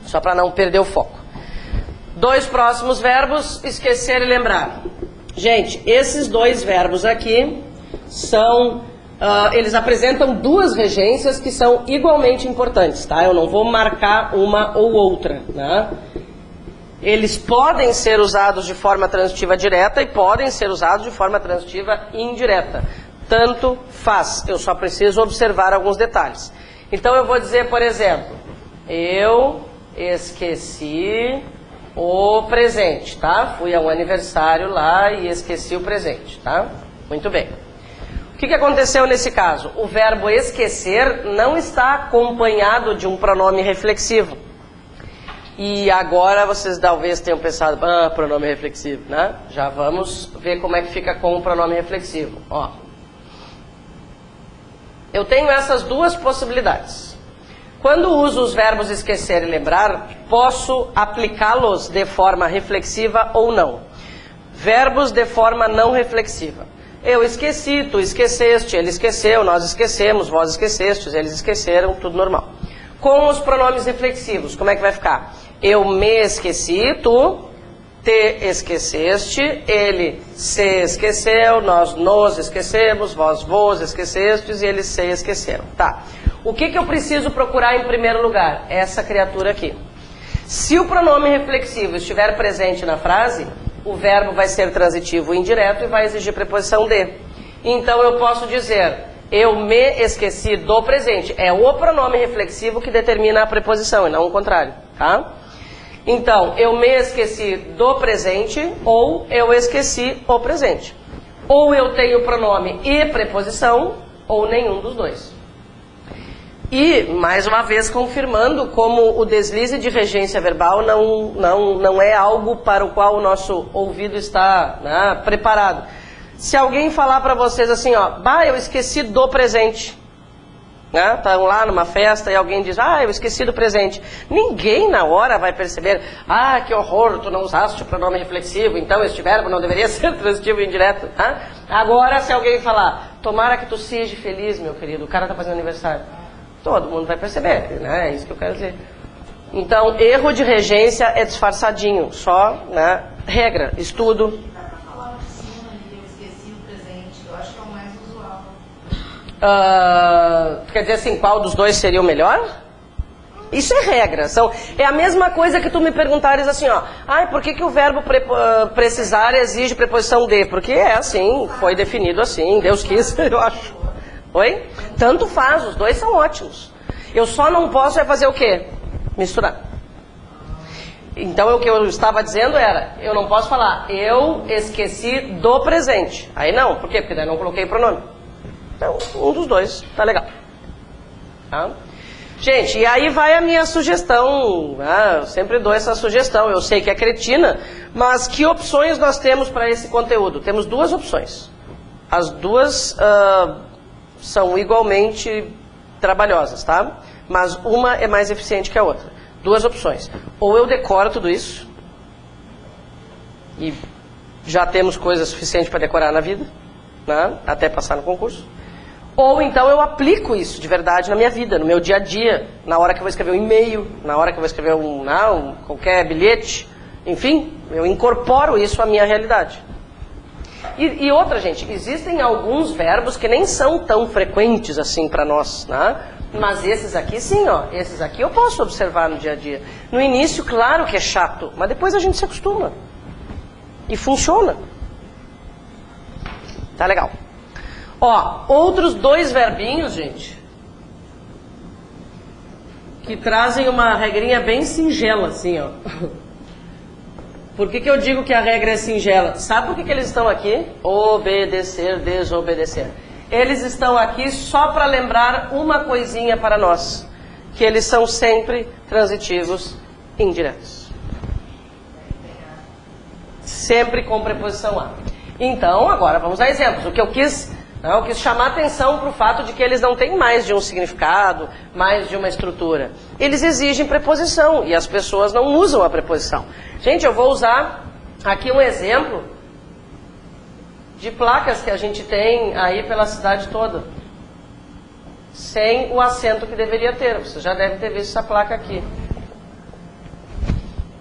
Só para não perder o foco. 2 próximos verbos, esquecer e lembrar. Gente, esses 2 verbos aqui são... eles apresentam 2 regências que são igualmente importantes, tá? Eu não vou marcar uma ou outra, né? Eles podem ser usados de forma transitiva direta e podem ser usados de forma transitiva indireta. Tanto faz, eu só preciso observar alguns detalhes. Então eu vou dizer, por exemplo, eu esqueci o presente, tá? Fui a um aniversário lá e esqueci o presente, tá? Muito bem. O que aconteceu nesse caso? O verbo esquecer não está acompanhado de um pronome reflexivo. E agora vocês talvez tenham pensado, pronome reflexivo, né? Já vamos ver como é que fica com o pronome reflexivo. Ó. Eu tenho essas 2 possibilidades. Quando uso os verbos esquecer e lembrar, posso aplicá-los de forma reflexiva ou não. Verbos de forma não reflexiva. Eu esqueci, tu esqueceste, ele esqueceu, nós esquecemos, vós esquecestes, eles esqueceram, tudo normal. Com os pronomes reflexivos, como é que vai ficar? Eu me esqueci, tu te esqueceste, ele se esqueceu, nós nos esquecemos, vós vos esquecestes e eles se esqueceram. Tá. O que eu preciso procurar em primeiro lugar? Essa criatura aqui. Se o pronome reflexivo estiver presente na frase, o verbo vai ser transitivo indireto e vai exigir preposição de. Então eu posso dizer, eu me esqueci do presente. É o pronome reflexivo que determina a preposição e não o contrário, tá? Então, eu me esqueci do presente ou eu esqueci o presente. Ou eu tenho pronome e preposição ou nenhum dos 2. E, mais uma vez, confirmando como o deslize de regência verbal não é algo para o qual o nosso ouvido está, né, preparado. Se alguém falar para vocês assim, ó, eu esqueci do presente, né? Estão lá numa festa e alguém diz, eu esqueci do presente. Ninguém na hora vai perceber, que horror, tu não usaste o pronome reflexivo, então este verbo não deveria ser transitivo e indireto. Né? Agora, se alguém falar, tomara que tu seja feliz, meu querido, o cara está fazendo aniversário. Todo mundo vai perceber, né? É isso que eu quero dizer. Então, erro de regência é disfarçadinho, só, né? Regra, estudo. Quer dizer assim, qual dos 2 seria o melhor? Isso é regra. É a mesma coisa que tu me perguntares assim, ó. Por que o verbo precisar exige preposição de? Porque é assim, foi definido assim, Deus quis, eu acho. Oi? Tanto faz, os 2 são ótimos. Eu só não posso fazer o quê? Misturar. Então o que eu estava dizendo era, eu não posso falar, eu esqueci do presente. Aí não, por quê? Porque daí não coloquei pronome. Então, um dos 2, tá legal. Tá? Gente, e aí vai a minha sugestão, né? Eu sempre dou essa sugestão, eu sei que é cretina, mas que opções nós temos para esse conteúdo? Temos duas opções. As duas são igualmente trabalhosas, tá? Mas uma é mais eficiente que a outra. Duas opções. Ou eu decoro tudo isso, e já temos coisa suficiente para decorar na vida, né? Até passar no concurso. Ou então eu aplico isso de verdade na minha vida, no meu dia a dia, na hora que eu vou escrever um e-mail, na hora que eu vou escrever qualquer bilhete, enfim, eu incorporo isso à minha realidade. E outra, gente, existem alguns verbos que nem são tão frequentes assim para nós, né? Mas esses aqui sim, ó, esses aqui eu posso observar no dia a dia. No início, claro que é chato, mas depois a gente se acostuma. E funciona. Tá legal. Ó, outros dois verbinhos, gente, que trazem uma regrinha bem singela, assim, ó. Por que eu digo que a regra é singela? Sabe por que eles estão aqui? Obedecer, desobedecer. Eles estão aqui só para lembrar uma coisinha para nós, que eles são sempre transitivos indiretos. Sempre com preposição a. Então, agora vamos dar exemplos. O que eu quis chamar atenção para o fato de que eles não têm mais de um significado, mais de uma estrutura. Eles exigem preposição e as pessoas não usam a preposição. Gente, eu vou usar aqui um exemplo de placas que a gente tem aí pela cidade toda, sem o acento que deveria ter. Você já deve ter visto essa placa aqui.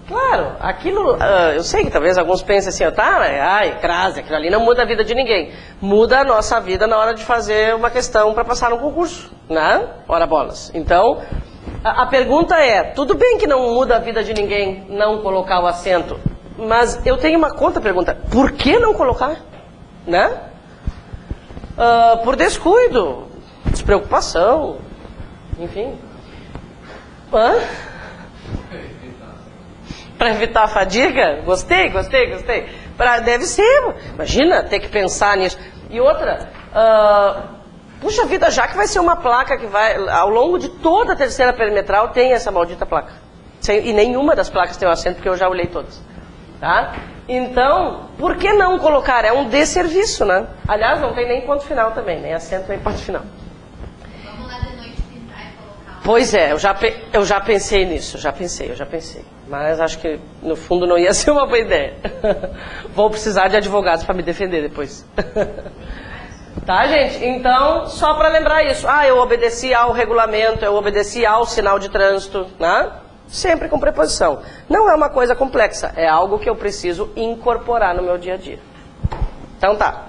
Claro, aquilo, eu sei que talvez alguns pensem assim, crase, aquilo ali não muda a vida de ninguém. Muda a nossa vida na hora de fazer uma questão para passar no concurso, né? Ora bolas. Então, a pergunta é, tudo bem que não muda a vida de ninguém não colocar o acento, mas eu tenho uma contra-pergunta, por que não colocar? Né? Por descuido, despreocupação, enfim. Para evitar a fadiga? Gostei. Deve ser. Imagina ter que pensar nisso. E outra, puxa vida, já que vai ser uma placa que vai, ao longo de toda a terceira perimetral, tem essa maldita placa. E nenhuma das placas tem um acento, porque eu já olhei todas. Tá? Então, por que não colocar? É um desserviço, né? Aliás, não tem nem ponto final também, nem acento, nem ponto final. Pois é, eu já pensei nisso, eu já pensei. Mas acho que, no fundo, não ia ser uma boa ideia. Vou precisar de advogados para me defender depois. Tá, gente? Então, só para lembrar isso. Eu obedeci ao regulamento, eu obedeci ao sinal de trânsito, né? Sempre com preposição. Não é uma coisa complexa, é algo que eu preciso incorporar no meu dia a dia. Então tá.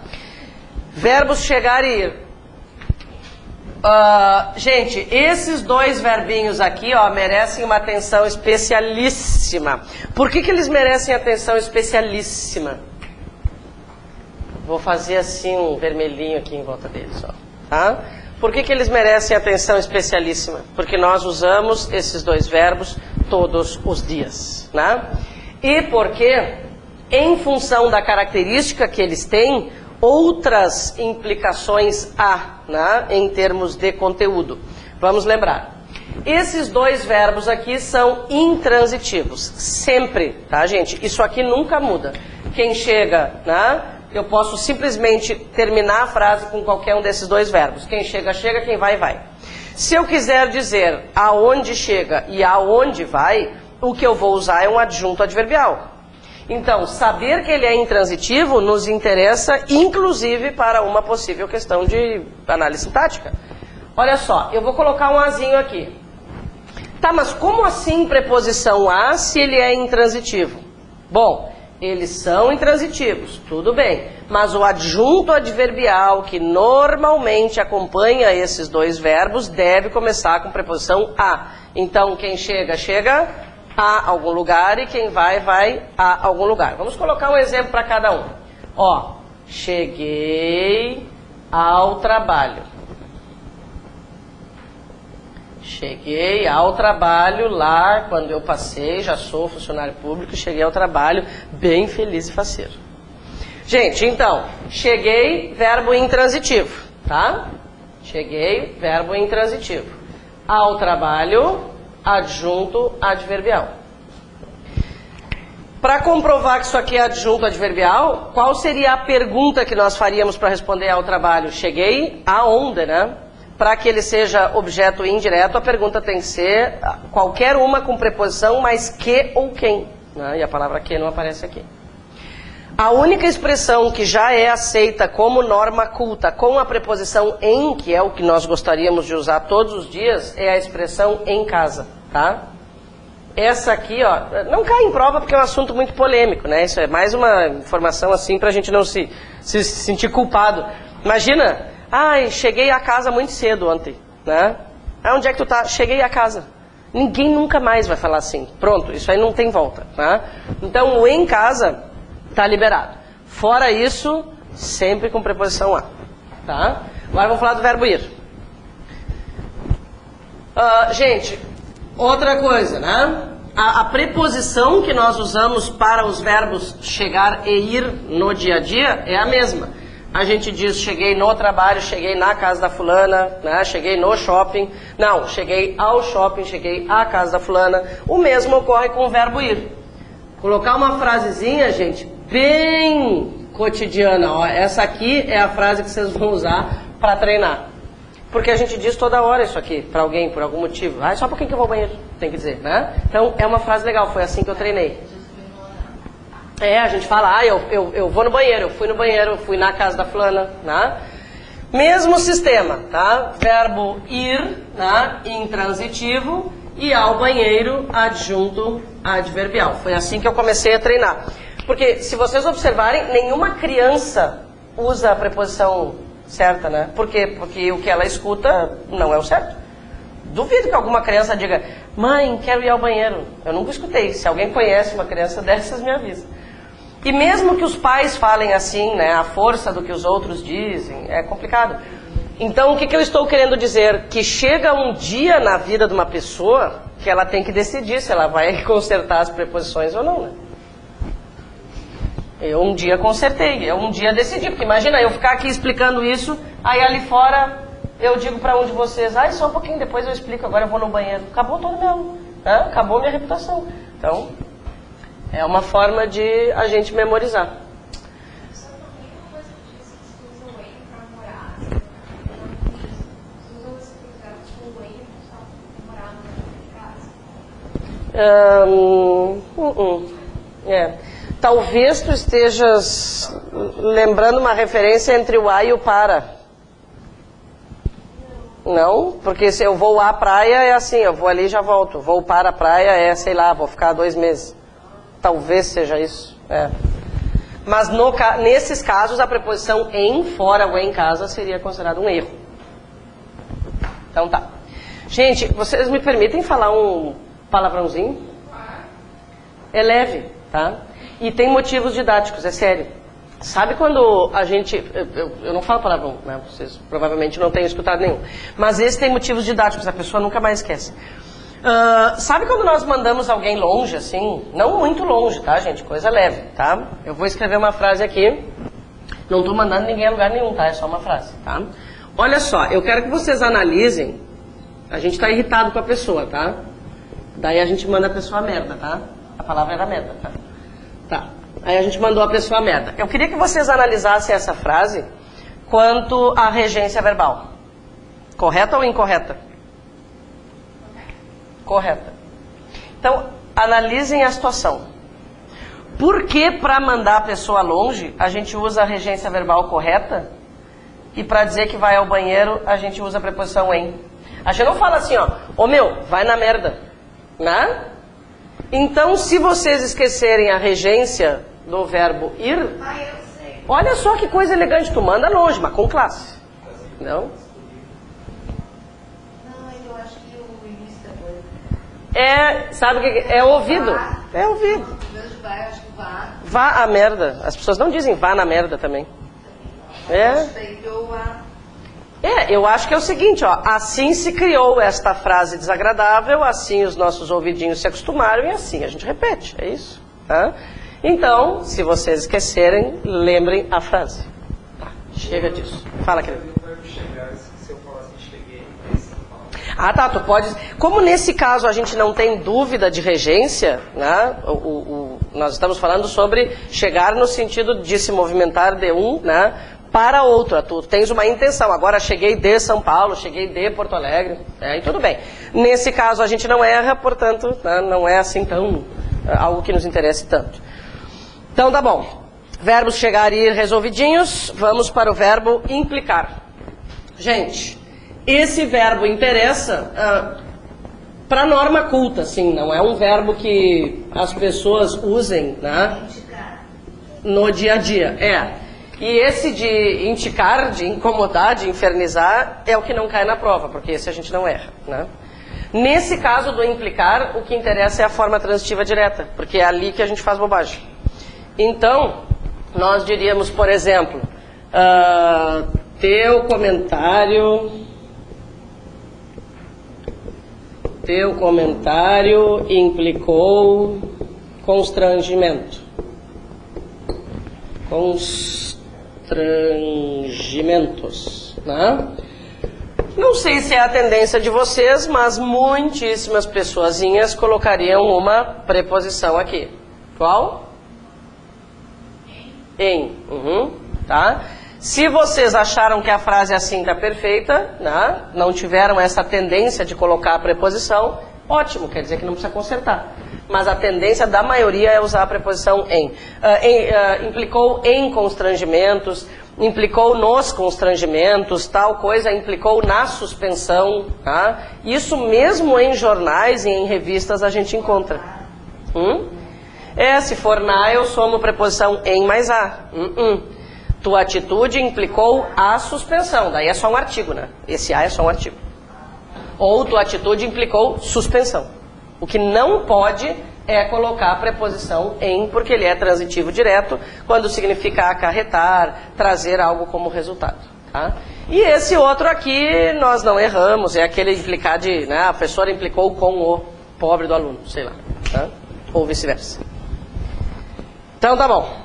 Verbos chegar e ir. Gente, esses dois verbinhos aqui, ó, merecem uma atenção especialíssima. Por que eles merecem atenção especialíssima? Vou fazer assim um vermelhinho aqui em volta deles, ó, tá? Por que eles merecem atenção especialíssima? Porque nós usamos esses dois verbos todos os dias, né? E porque, em função da característica que eles têm, outras implicações há, né, em termos de conteúdo. Vamos lembrar. Esses dois verbos aqui são intransitivos. Sempre, tá, gente? Isso aqui nunca muda. Quem chega, né? Eu posso simplesmente terminar a frase com qualquer um desses dois verbos. Quem chega, chega. Quem vai, vai. Se eu quiser dizer aonde chega e aonde vai, o que eu vou usar é um adjunto adverbial. Então, saber que ele é intransitivo nos interessa, inclusive, para uma possível questão de análise sintática. Olha só, eu vou colocar um azinho aqui. Tá, mas como assim preposição a se ele é intransitivo? Bom, eles são intransitivos, tudo bem. Mas o adjunto adverbial que normalmente acompanha esses dois verbos deve começar com preposição a. Então, quem chega, chega a algum lugar e quem vai, vai a algum lugar. Vamos colocar um exemplo para cada um. Ó, cheguei ao trabalho. Cheguei ao trabalho lá, quando eu passei, já sou funcionário público, cheguei ao trabalho bem feliz e faceiro. Gente, então, cheguei, verbo intransitivo, tá? Cheguei, verbo intransitivo. ao trabalho, adjunto adverbial. Para comprovar que isso aqui é adjunto adverbial, qual seria a pergunta que nós faríamos para responder ao trabalho? Cheguei aonde, né? Para que ele seja objeto indireto, a pergunta tem que ser qualquer uma com preposição mais que ou quem, né? E a palavra que não aparece aqui. A única expressão que já é aceita como norma culta com a preposição em, que é o que nós gostaríamos de usar todos os dias, é a expressão em casa, tá? Essa aqui, ó, não cai em prova porque é um assunto muito polêmico, né? Isso é mais uma informação assim pra gente não se sentir culpado. Imagina, cheguei a casa muito cedo ontem, né? Onde é que tu tá? Cheguei a casa. Ninguém nunca mais vai falar assim. Pronto, isso aí não tem volta, tá? Então o em casa tá liberado. Fora isso, sempre com preposição a, tá? Agora vamos falar do verbo ir. Gente, outra coisa, né? A preposição que nós usamos para os verbos chegar e ir no dia a dia é a mesma. A gente diz cheguei no trabalho, cheguei na casa da fulana, né? Cheguei no shopping. Não, cheguei ao shopping, cheguei à casa da fulana. O mesmo ocorre com o verbo ir. Colocar uma frasezinha, gente, bem cotidiana. Ó. Essa aqui é a frase que vocês vão usar para treinar. Porque a gente diz toda hora isso aqui para alguém, por algum motivo. Só um pouquinho que eu vou ao banheiro, tem que dizer, né? Então, é uma frase legal, foi assim que eu treinei. A gente fala, eu vou no banheiro, eu fui no banheiro, eu fui na casa da fulana, né? Mesmo sistema, tá? Verbo ir, né? Intransitivo, e ao banheiro, adjunto adverbial. Foi assim que eu comecei a treinar. Porque, se vocês observarem, nenhuma criança usa a preposição certa, né? Por quê? Porque o que ela escuta não é o certo. Duvido que alguma criança diga, mãe, quero ir ao banheiro. Eu nunca escutei. Se alguém conhece uma criança dessas, me avisa. E mesmo que os pais falem assim, né? A força do que os outros dizem, é complicado. Então, o que eu estou querendo dizer? Que chega um dia na vida de uma pessoa que ela tem que decidir se ela vai consertar as preposições ou não, né? Eu um dia consertei, eu um dia decidi, porque imagina eu ficar aqui explicando isso, aí ali fora eu digo para um de vocês, só um pouquinho, depois eu explico, agora eu vou no banheiro. Acabou todo meu, né? Acabou minha reputação. Então, é uma forma de a gente memorizar. Talvez tu estejas lembrando uma referência entre o a e o para. Não? Porque se eu vou à praia é assim, eu vou ali e já volto. Vou para a praia é, sei lá, vou ficar 2 meses. Talvez seja isso. Mas nesses casos a preposição em, fora ou em casa seria considerado um erro. Então tá. Gente, vocês me permitem falar um palavrãozinho? É leve, tá? E tem motivos didáticos, é sério. Sabe quando a gente... Eu não falo palavrão, né? Vocês provavelmente não têm escutado nenhum. Mas esse tem motivos didáticos, a pessoa nunca mais esquece. Sabe quando nós mandamos alguém longe, assim? Não muito longe, tá, gente? Coisa leve, tá? Eu vou escrever uma frase aqui. Não estou mandando ninguém a lugar nenhum, tá? É só uma frase, tá? Olha só, eu quero que vocês analisem. A gente está irritado com a pessoa, tá? Daí a gente manda a pessoa a merda, tá? A palavra era merda, tá? Tá. Aí a gente mandou a pessoa a merda. Eu queria que vocês analisassem essa frase quanto à regência verbal. Correta ou incorreta? Correta. Então, analisem a situação. Por que para mandar a pessoa longe a gente usa a regência verbal correta e para dizer que vai ao banheiro a gente usa a preposição em? A gente não fala assim, ô meu, vai na merda, né? Então, se vocês esquecerem a regência do verbo ir, olha só que coisa elegante, tu manda longe, mas com classe. Não? Eu acho que o início da coisa. Sabe o que é ouvido? É ouvido. Vai, acho que vá. Vá à merda. As pessoas não dizem vá na merda também. Eu acho que é o seguinte, assim se criou esta frase desagradável, assim os nossos ouvidinhos se acostumaram e assim a gente repete, é isso. Tá? Então, se vocês esquecerem, lembrem a frase. Tá, chega disso. Fala, querido. Ah, tá, tu pode... Como nesse caso a gente não tem dúvida de regência, né? Nós estamos falando sobre chegar no sentido de se movimentar de um, né, para outro. Tu tens uma intenção. Agora cheguei de São Paulo, cheguei de Porto Alegre, né, e tudo bem. Nesse caso a gente não erra, portanto, né, não é assim tão... algo que nos interesse tanto. Então tá bom. Verbos chegar e ir resolvidinhos. Vamos para o verbo implicar. Gente... Esse verbo interessa para a norma culta, assim, não é um verbo que as pessoas usem, né, no dia a dia. E esse de indicar, de incomodar, de infernizar, é o que não cai na prova, porque esse a gente não erra, né? Nesse caso do implicar, o que interessa é a forma transitiva direta, porque é ali que a gente faz bobagem. Então, nós diríamos, por exemplo, teu comentário implicou constrangimento. Constrangimentos, né? Não sei se é a tendência de vocês, mas muitíssimas pessoazinhas colocariam uma preposição aqui. Qual? Em. Tá? Se vocês acharam que a frase assim está perfeita, né, não tiveram essa tendência de colocar a preposição, ótimo, quer dizer que não precisa consertar. Mas a tendência da maioria é usar a preposição em. Implicou em constrangimentos, implicou nos constrangimentos, tal coisa implicou na suspensão. Tá? Isso mesmo em jornais e em revistas a gente encontra. Se for na, eu somo preposição em mais a. Tua atitude implicou a suspensão. Daí é só um artigo, né? Esse a é só um artigo. Ou tua atitude implicou suspensão. O que não pode é colocar a preposição em, porque ele é transitivo direto, quando significa acarretar, trazer algo como resultado. Tá? E esse outro aqui nós não erramos, é aquele implicar de, né, a professora implicou com o pobre do aluno, sei lá. Tá? Ou vice-versa. Então tá bom.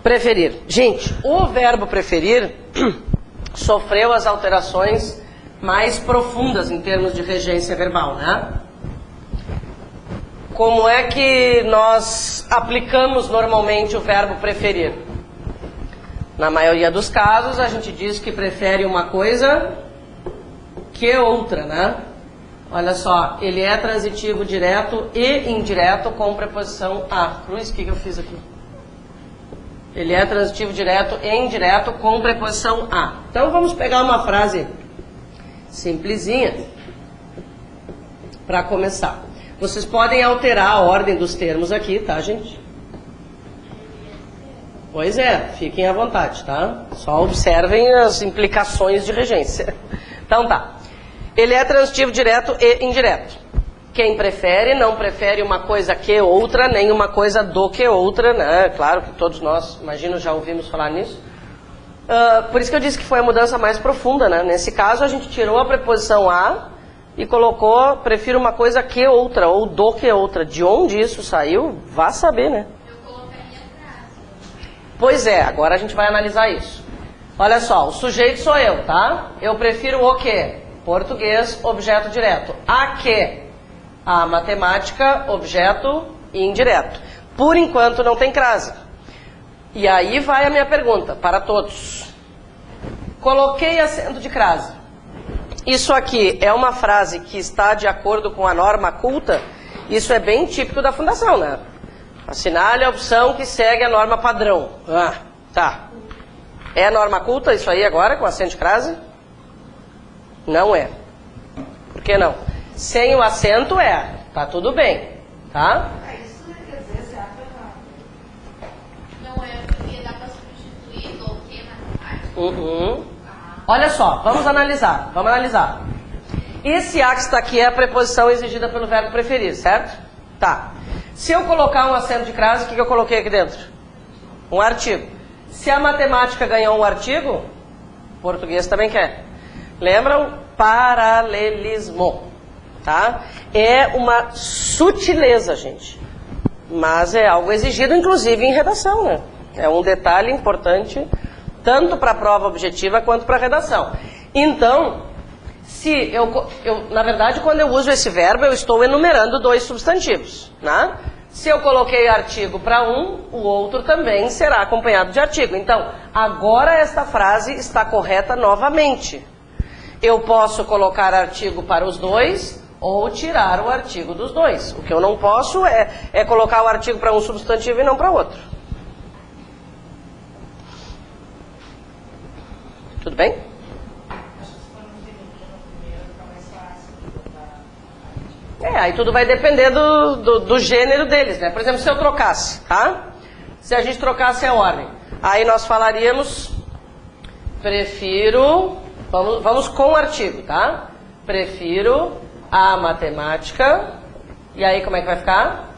Preferir. Gente, o verbo preferir sofreu as alterações mais profundas em termos de regência verbal, né? Como é que nós aplicamos normalmente o verbo preferir? Na maioria dos casos, a gente diz que prefere uma coisa que outra, né? Olha só, ele é transitivo direto e indireto com preposição a. Cruz, o que eu fiz aqui? Ele é transitivo direto e indireto com preposição a. Então vamos pegar uma frase simplesinha para começar. Vocês podem alterar a ordem dos termos aqui, tá, gente? Pois é, fiquem à vontade, tá? Só observem as implicações de regência. Então tá. Ele é transitivo direto e indireto. Quem prefere, não prefere uma coisa que outra, nem uma coisa do que outra, né? Claro que todos nós, imagino, já ouvimos falar nisso. Por isso que eu disse que foi a mudança mais profunda, né? Nesse caso, a gente tirou a preposição a e colocou, prefiro uma coisa que outra, ou do que outra. De onde isso saiu, vá saber, né? Eu colocaria frase. Pois é, agora a gente vai analisar isso. Olha só, o sujeito sou eu, tá? Eu prefiro o quê? Português, objeto direto. A que? A matemática, objeto indireto. Por enquanto não tem crase. E aí vai a minha pergunta para todos. Coloquei acento de crase. Isso aqui é uma frase que está de acordo com a norma culta? Isso é bem típico da fundação, né? Assinale a opção que segue a norma padrão. Tá. É norma culta isso aí agora, com acento de crase? Não é. Por que não? Sem o acento é. Tá tudo bem. Tá? Isso não quer dizer se abre Não é porque dá para substituir do que matemática. Olha só, vamos analisar. Vamos analisar. Esse a que está aqui é a preposição exigida pelo verbo preferir, certo? Tá. Se eu colocar um acento de crase, o que eu coloquei aqui dentro? Um artigo. Se a matemática ganhou um artigo, o português também quer. Lembram? Paralelismo. Tá? É uma sutileza, gente. Mas é algo exigido, inclusive, em redação, né? É um detalhe importante, tanto para a prova objetiva quanto para a redação. Então, Na verdade, quando eu uso esse verbo, eu estou enumerando dois substantivos, né? Se eu coloquei artigo para um, o outro também será acompanhado de artigo. Então, agora esta frase está correta novamente. Eu posso colocar artigo para os dois ou tirar o artigo dos dois. O que eu não posso é colocar o artigo para um substantivo e não para outro. Tudo bem? Aí tudo vai depender do gênero deles, né? Por exemplo, se eu trocasse, tá? Se a gente trocasse a ordem, aí nós falaríamos, prefiro, vamos com o artigo, tá? Prefiro a matemática, e aí como é que vai ficar?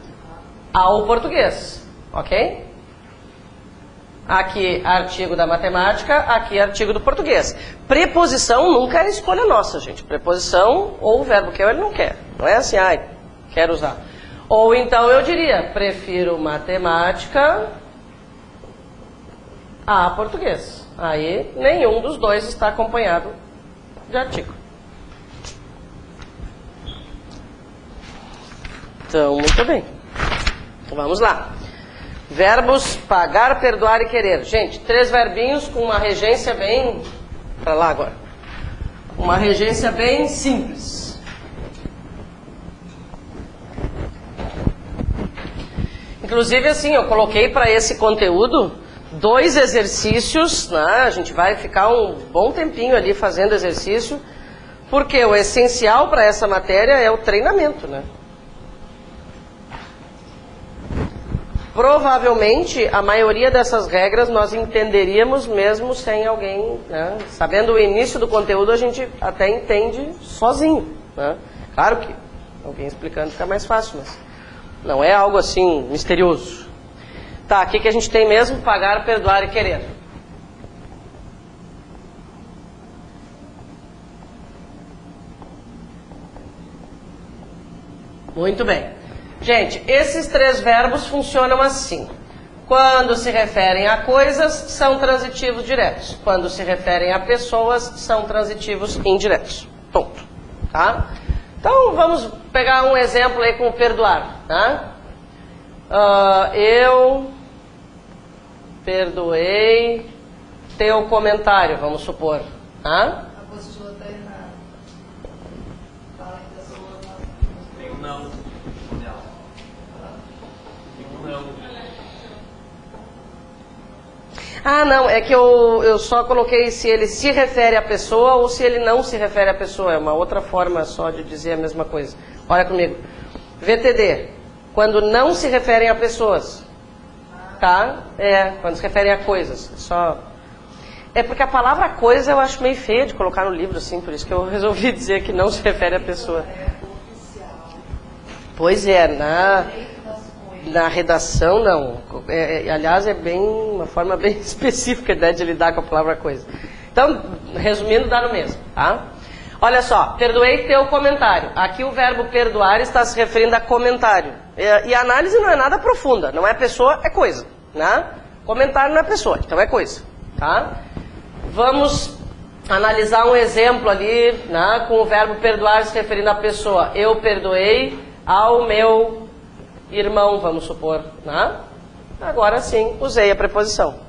Ao português, ok? Aqui, artigo da matemática, aqui, artigo do português. Preposição nunca é escolha nossa, gente. Preposição, ou o verbo quer ou ele não quer. Não é assim, quero usar. Ou então eu diria, prefiro matemática a português. Aí, nenhum dos dois está acompanhado de artigo. Então, muito bem. Vamos lá. Verbos pagar, perdoar e querer. Gente, 3 verbinhos com uma regência bem... Para lá agora. Uma regência bem simples. Inclusive, assim, eu coloquei para esse conteúdo 2 exercícios, né? A gente vai ficar um bom tempinho ali fazendo exercício, porque o essencial para essa matéria é o treinamento, né? Provavelmente, a maioria dessas regras nós entenderíamos mesmo sem alguém, né? Sabendo o início do conteúdo, a gente até entende sozinho, né? Claro que alguém explicando fica mais fácil, mas não é algo assim misterioso. Tá, o que a gente tem mesmo? Pagar, perdoar e querer. Muito bem. Gente, esses 3 verbos funcionam assim. Quando se referem a coisas, são transitivos diretos. Quando se referem a pessoas, são transitivos indiretos. Ponto. Tá? Então, vamos pegar um exemplo aí com perdoar. Tá? Eu perdoei teu comentário, vamos supor. Tá? A apostila está errada. Fala em pessoa. Tem um não. Não, é que eu só coloquei se ele se refere à pessoa ou se ele não se refere à pessoa. É uma outra forma só de dizer a mesma coisa. Olha comigo. VTD, quando não se referem a pessoas. Tá? Quando se referem a coisas. É porque a palavra coisa eu acho meio feia de colocar no livro, assim, por isso que eu resolvi dizer que não se refere à pessoa. Pois é, na redação não. Aliás, é bem uma forma bem específica, né, de lidar com a palavra coisa. Então, resumindo, dá no mesmo, tá? Olha só, perdoei teu comentário. Aqui o verbo perdoar está se referindo a comentário. E a análise não é nada profunda, não é pessoa, é coisa, né? Comentário não é pessoa, então é coisa, tá? Vamos analisar um exemplo ali, né, com o verbo perdoar se referindo à pessoa. Eu perdoei ao meu irmão, vamos supor, né? Agora sim, usei a preposição.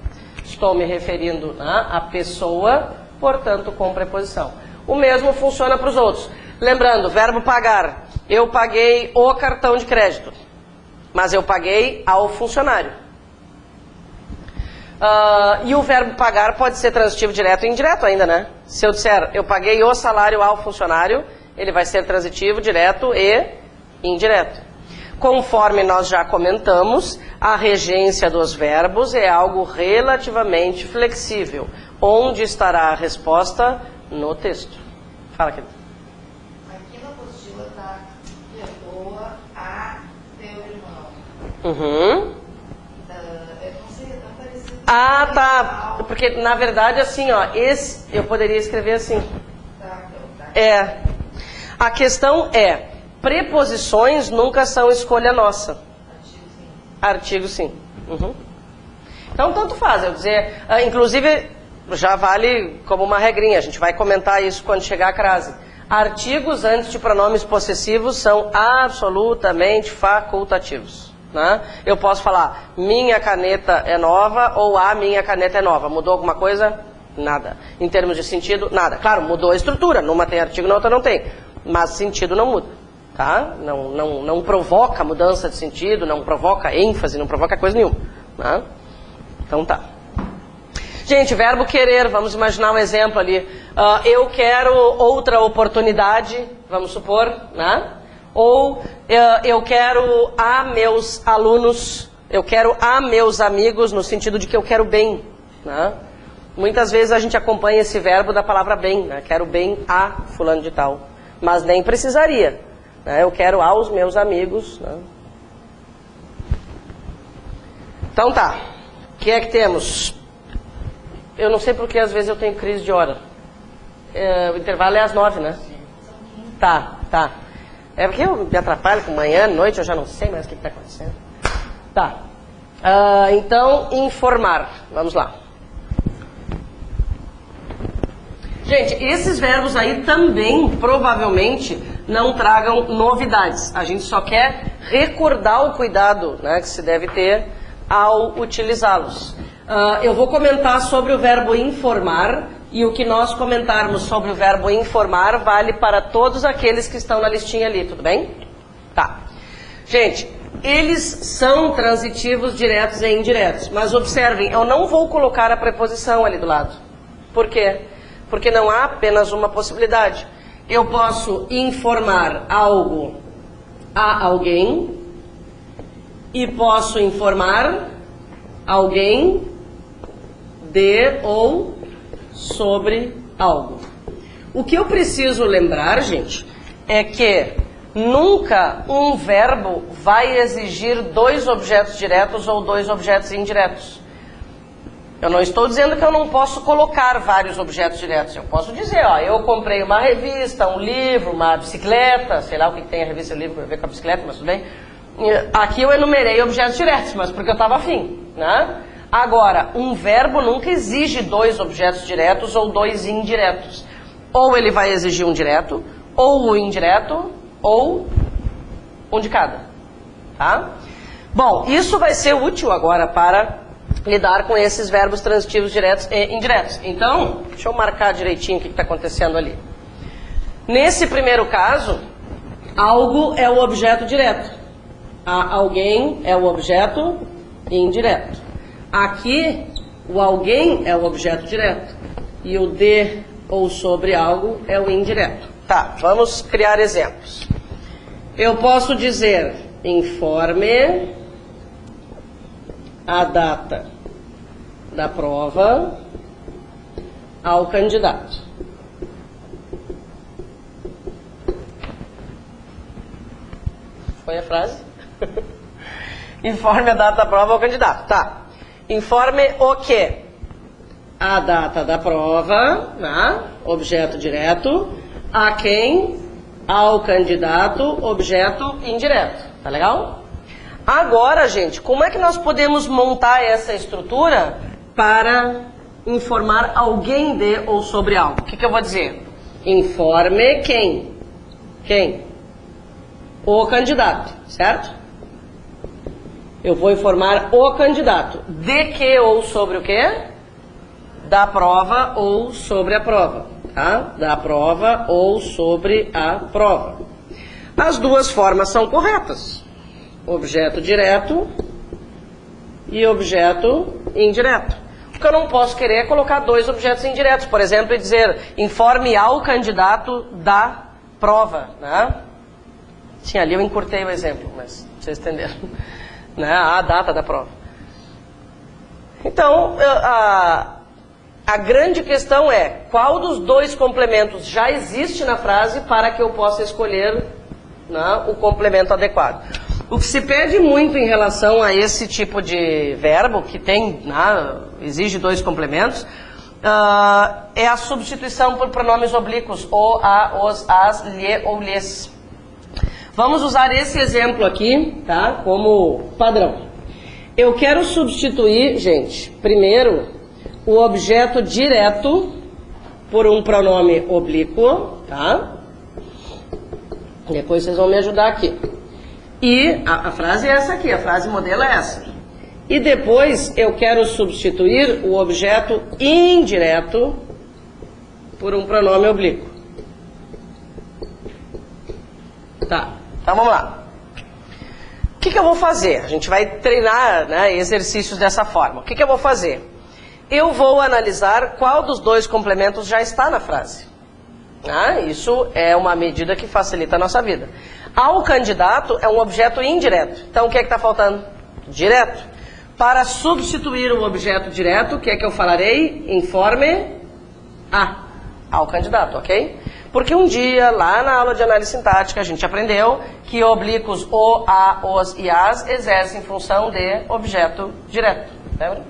Estou me referindo, né, à pessoa, portanto, com preposição. O mesmo funciona para os outros. Lembrando, verbo pagar. Eu paguei o cartão de crédito, mas eu paguei ao funcionário. E o verbo pagar pode ser transitivo direto e indireto ainda, né? Se eu disser, eu paguei o salário ao funcionário, ele vai ser transitivo, direto e indireto. Conforme nós já comentamos, a regência dos verbos é algo relativamente flexível. Onde estará a resposta? No texto. Fala, querido. Aqui na apostila está perdoa a teu irmão. Uhum. Eu não sei, é tão parecido. Tá. Porque, na verdade, assim, ó, eu poderia escrever assim. Tá. A questão é, preposições nunca são escolha nossa. Artigo sim. Uhum. Então, tanto faz. Eu dizer, inclusive, já vale como uma regrinha. A gente vai comentar isso quando chegar a crase. Artigos antes de pronomes possessivos são absolutamente facultativos. Né? Eu posso falar, minha caneta é nova ou a minha caneta é nova. Mudou alguma coisa? Nada. Em termos de sentido, nada. Claro, mudou a estrutura. Numa tem artigo, na outra não tem. Mas sentido não muda. Tá? Não provoca mudança de sentido, não provoca ênfase, não provoca coisa nenhuma. Né? Então tá. Gente, verbo querer, vamos imaginar um exemplo ali. Eu quero outra oportunidade, vamos supor, né? Ou eu quero a meus alunos, eu quero a meus amigos, no sentido de que eu quero bem. Né? Muitas vezes a gente acompanha esse verbo da palavra bem, né? Quero bem a fulano de tal. Mas nem precisaria. Né? Eu quero aos meus amigos. Né? Então tá, o que é que temos? Eu não sei porque às vezes eu tenho crise de hora. O intervalo é às 9, né? Tá. É porque eu me atrapalho com manhã, noite, eu já não sei mais o que está acontecendo. Tá. Então, informar. Vamos lá. Gente, esses verbos aí também, provavelmente, não tragam novidades. A gente só quer recordar o cuidado, né, que se deve ter ao utilizá-los. Eu vou comentar sobre o verbo informar, e o que nós comentarmos sobre o verbo informar vale para todos aqueles que estão na listinha ali, tudo bem? Tá. Gente, eles são transitivos diretos e indiretos, mas observem, eu não vou colocar a preposição ali do lado. Por quê? Porque não há apenas uma possibilidade. Eu posso informar algo a alguém e posso informar alguém de ou sobre algo. O que eu preciso lembrar, gente, é que nunca um verbo vai exigir dois objetos diretos ou dois objetos indiretos. Eu não estou dizendo que eu não posso colocar vários objetos diretos. Eu posso dizer, ó, eu comprei uma revista, um livro, uma bicicleta, sei lá o que tem a revista e o livro a ver com a bicicleta, mas tudo bem. Aqui eu enumerei objetos diretos, mas porque eu estava afim, né? Agora, um verbo nunca exige dois objetos diretos ou dois indiretos. Ou ele vai exigir um direto, ou o indireto, ou um de cada. Tá? Bom, isso vai ser útil agora para lidar com esses verbos transitivos diretos e indiretos. Então, deixa eu marcar direitinho o que está acontecendo ali. Nesse primeiro caso, algo é o objeto direto. Alguém é o objeto indireto. Aqui, o alguém é o objeto direto. E o de ou sobre algo é o indireto. Tá, vamos criar exemplos. Eu posso dizer, informe a data da prova ao candidato. Foi a frase? Informe a data da prova ao candidato. Tá. Informe o quê? A data da prova, né? Objeto direto. A quem? Ao candidato, objeto indireto. Tá legal? Agora, gente, como é que nós podemos montar essa estrutura para informar alguém de ou sobre algo? O que eu vou dizer? Informe quem? Quem? O candidato, certo? Eu vou informar o candidato. De que ou sobre o quê? Da prova ou sobre a prova. Tá? Da prova ou sobre a prova. As duas formas são corretas. Objeto direto e objeto indireto. O que eu não posso querer é colocar dois objetos indiretos. Por exemplo, e dizer, informe ao candidato da prova. Né? Sim, ali eu encurtei o exemplo, mas vocês entenderam. Né? A data da prova. Então, a grande questão é, qual dos dois complementos já existe na frase para que eu possa escolher, né, o complemento adequado? O que se pede muito em relação a esse tipo de verbo, que tem, né, exige dois complementos, é a substituição por pronomes oblíquos, o, a, os, as, lhe ou lhes. Vamos usar esse exemplo aqui, tá, como padrão. Eu quero substituir, gente, primeiro, o objeto direto por um pronome oblíquo, tá? Depois vocês vão me ajudar aqui. E a frase é essa aqui, a frase modelo é essa. E depois eu quero substituir o objeto indireto por um pronome oblíquo. Tá, então vamos lá. O que eu vou fazer? A gente vai treinar, né, exercícios dessa forma. O que eu vou fazer? Eu vou analisar qual dos dois complementos já está na frase. Isso é uma medida que facilita a nossa vida. Ao candidato é um objeto indireto. Então o que é que está faltando? Direto. Para substituir o objeto direto, o que é que eu falarei? Informe ao candidato, ok? Porque um dia, lá na aula de análise sintática, a gente aprendeu que oblíquos o, a, os e as exercem função de objeto direto. Lembra?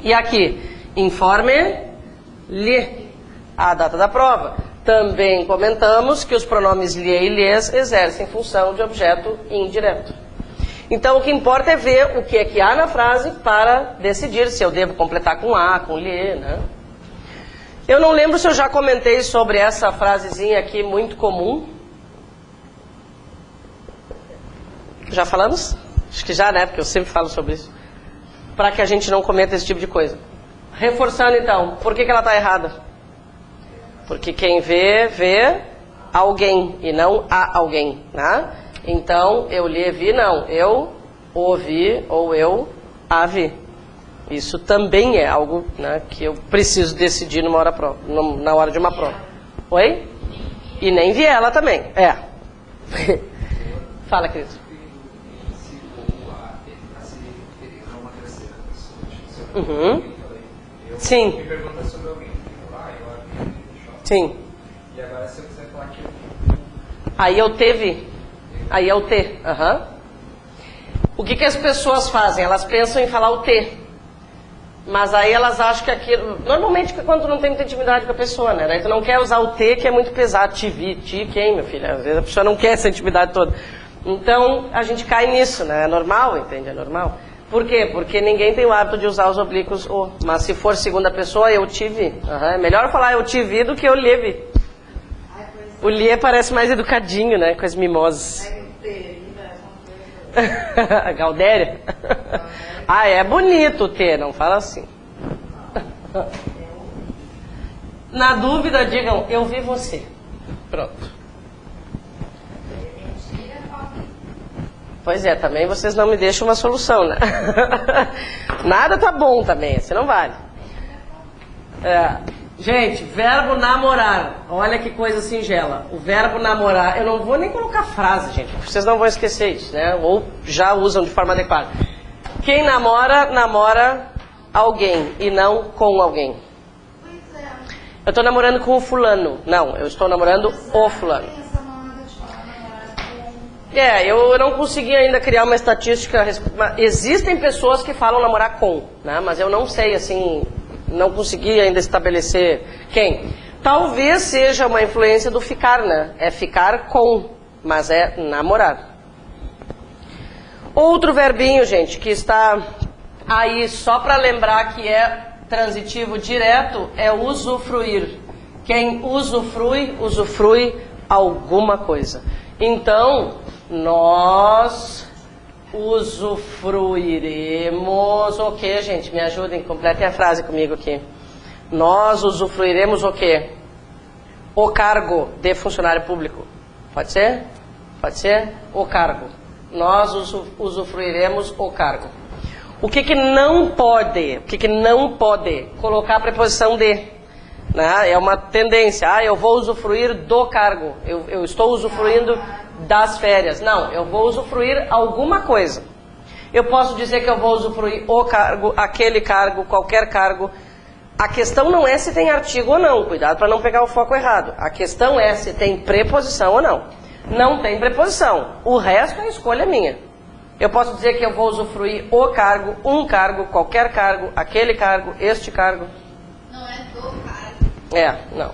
E aqui, informe-lhe a data da prova. Também comentamos que os pronomes lhe e lhes exercem função de objeto indireto. Então, o que importa é ver o que é que há na frase para decidir se eu devo completar com a, com lhe, né? Eu não lembro se eu já comentei sobre essa frasezinha aqui muito comum. Já falamos? Acho que já, né? Porque eu sempre falo sobre isso. Para que a gente não cometa esse tipo de coisa. Reforçando então, por que ela está errada? Porque quem vê, vê alguém e não a alguém, né? Então, eu lhe vi, não. Eu ouvi ou eu a vi. Isso também é algo, né, que eu preciso decidir na hora de uma prova. Oi? E nem vi ela também. É. Fala, querido. Uhum. Sim. Me pergunta sobre alguém. Sim. E agora se eu quiser falar que Aí eu teve. Aí é o T. Uhum. O que as pessoas fazem? Elas pensam em falar o T. Mas aí elas acham que aquilo... Normalmente quando tu não tem muita intimidade com a pessoa, né? Daí tu não quer usar o T, que é muito pesado. Te vi, quem, meu filho? Às vezes a pessoa não quer essa intimidade toda. Então a gente cai nisso, né? É normal, entende? É normal. Por quê? Porque ninguém tem o hábito de usar os oblíquos o. Mas se for segunda pessoa, eu te vi. Uhum. É melhor falar eu te vi do que eu lhe vi. O lhe parece mais educadinho, né? Com as mimosas. Galdéria? É bonito o T, não fala assim. Na dúvida, digam, eu vi você. Pronto. Pois é, também vocês não me deixam uma solução, né? Nada tá bom também, assim não vale. Gente, verbo namorar. Olha que coisa singela. O verbo namorar, eu não vou nem colocar frase, gente. Vocês não vão esquecer isso, né? Ou já usam de forma adequada. Quem namora, namora alguém e não com alguém. Pois é. Eu estou namorando com o fulano. Não, eu estou namorando o fulano. Eu não consegui ainda criar uma estatística. Existem pessoas que falam namorar com, né? Mas eu não sei, assim, não consegui ainda estabelecer quem. Talvez seja uma influência do ficar, né? É ficar com, mas é namorar. Outro verbinho, gente, que está aí só para lembrar que é transitivo direto, é usufruir. Quem usufrui, usufrui alguma coisa. Então, nós usufruiremos o quê, gente? Me ajudem, completem a frase comigo aqui. Nós usufruiremos o quê? O cargo de funcionário público. Pode ser? Pode ser? O cargo. Nós usufruiremos o cargo. O que não pode? O que não pode? Colocar a preposição de. Né? É uma tendência. Eu vou usufruir do cargo. Eu estou usufruindo das férias. Não, eu vou usufruir alguma coisa. Eu posso dizer que eu vou usufruir o cargo, aquele cargo, qualquer cargo. A questão não é se tem artigo ou não. Cuidado para não pegar o foco errado. A questão é se tem preposição ou não. Não tem preposição. O resto é escolha minha. Eu posso dizer que eu vou usufruir o cargo, um cargo, qualquer cargo, aquele cargo, este cargo. Não é do cargo. Não.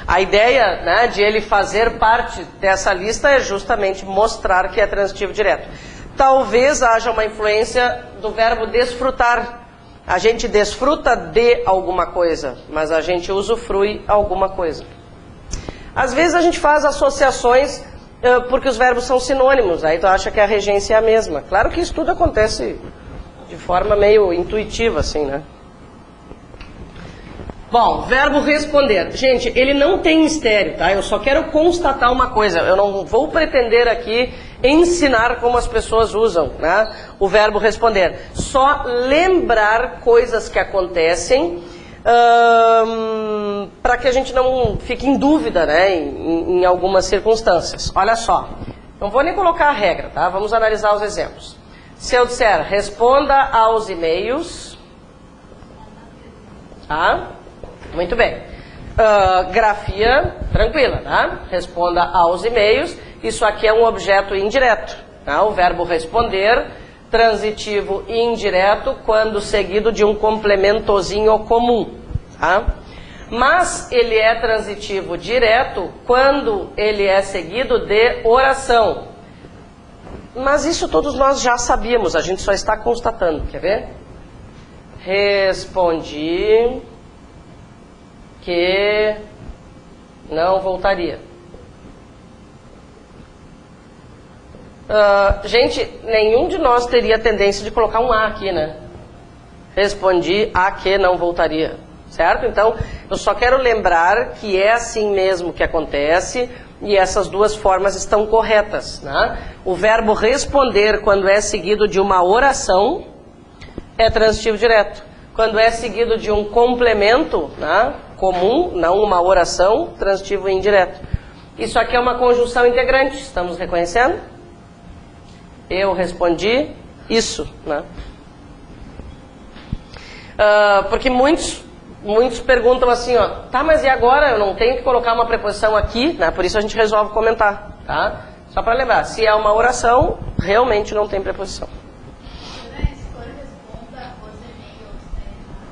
A ideia, né, de ele fazer parte dessa lista é justamente mostrar que é transitivo direto. Talvez haja uma influência do verbo desfrutar. A gente desfruta de alguma coisa, mas a gente usufrui alguma coisa. Às vezes a gente faz associações porque os verbos são sinônimos, aí tu acha que a regência é a mesma. Claro que isso tudo acontece de forma meio intuitiva, assim, né? Bom, verbo responder. Gente, ele não tem mistério, tá? Eu só quero constatar uma coisa. Eu não vou pretender aqui ensinar como as pessoas usam, né, o verbo responder. Só lembrar coisas que acontecem para que a gente não fique em dúvida, né, em algumas circunstâncias. Olha só, não vou nem colocar a regra, tá? Vamos analisar os exemplos. Se eu disser responda aos e-mails, tá? Muito bem. Grafia, tranquila, tá? Responda aos e-mails. Isso aqui é um objeto indireto, tá? O verbo responder, transitivo indireto, quando seguido de um complementozinho comum, tá? Mas ele é transitivo direto quando ele é seguido de oração. Mas isso todos nós já sabíamos, a gente só está constatando. Quer ver? Respondi que não voltaria. Gente, nenhum de nós teria a tendência de colocar um A aqui, né? Respondi a que não voltaria, certo? Então, eu só quero lembrar que é assim mesmo que acontece e essas duas formas estão corretas, né? O verbo responder, quando é seguido de uma oração, é transitivo direto. Quando é seguido de um complemento, né, comum, não uma oração, transitivo indireto. Isso aqui é uma conjunção integrante, estamos reconhecendo? Eu respondi isso, né? Porque muitos perguntam assim, ó, tá, mas e agora? Eu não tenho que colocar uma preposição aqui, né? Por isso a gente resolve comentar, tá? Só para lembrar, se é uma oração, realmente não tem preposição.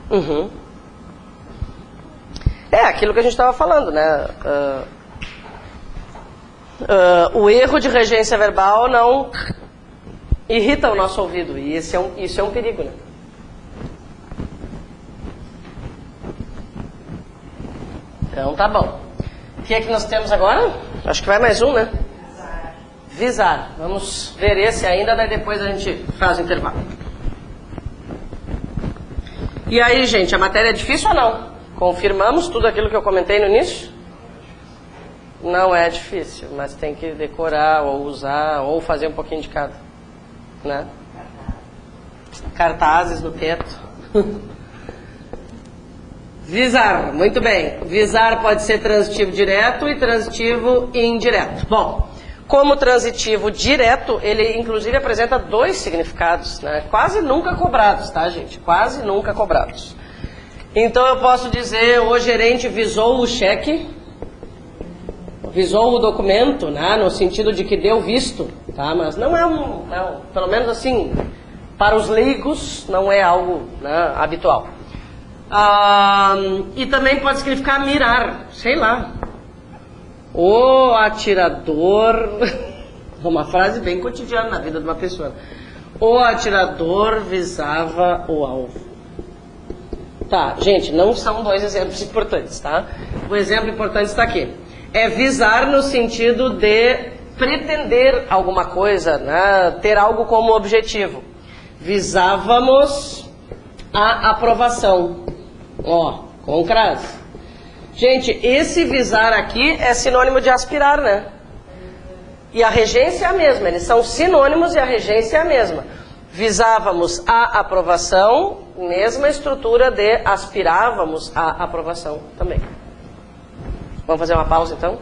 Uhum. É aquilo que a gente estava falando, né? O erro de regência verbal não irrita o nosso ouvido, e isso é um perigo, né? Então tá bom. O que é que nós temos agora? Acho que vai mais um, né? Visar. Vamos ver esse ainda, daí depois a gente faz o intervalo. E aí, gente, a matéria é difícil ou não? Confirmamos tudo aquilo que eu comentei no início? Não é difícil, mas tem que decorar, ou usar, ou fazer um pouquinho de cada, né? Cartazes no teto. Visar, muito bem. Visar pode ser transitivo direto e transitivo indireto. Bom, como transitivo direto, ele inclusive apresenta dois significados, né? Quase nunca cobrados, tá, gente? Quase nunca cobrados. Então eu posso dizer, o gerente visou o cheque, visou o documento, né? No sentido de que deu visto, tá? Mas não é pelo menos assim, para os leigos, não é algo, né, habitual. E também pode significar mirar, sei lá. O atirador, uma frase bem cotidiana na vida de uma pessoa. O atirador visava o alvo. Tá, gente, não são dois exemplos importantes, tá? O exemplo importante está aqui. É visar no sentido de pretender alguma coisa, né? Ter algo como objetivo. Visávamos a aprovação. Ó, com crase. Gente, esse visar aqui é sinônimo de aspirar, né? E a regência é a mesma, eles são sinônimos e a regência é a mesma. Visávamos a aprovação, mesma estrutura de aspirávamos a aprovação também. Vamos fazer uma pausa então?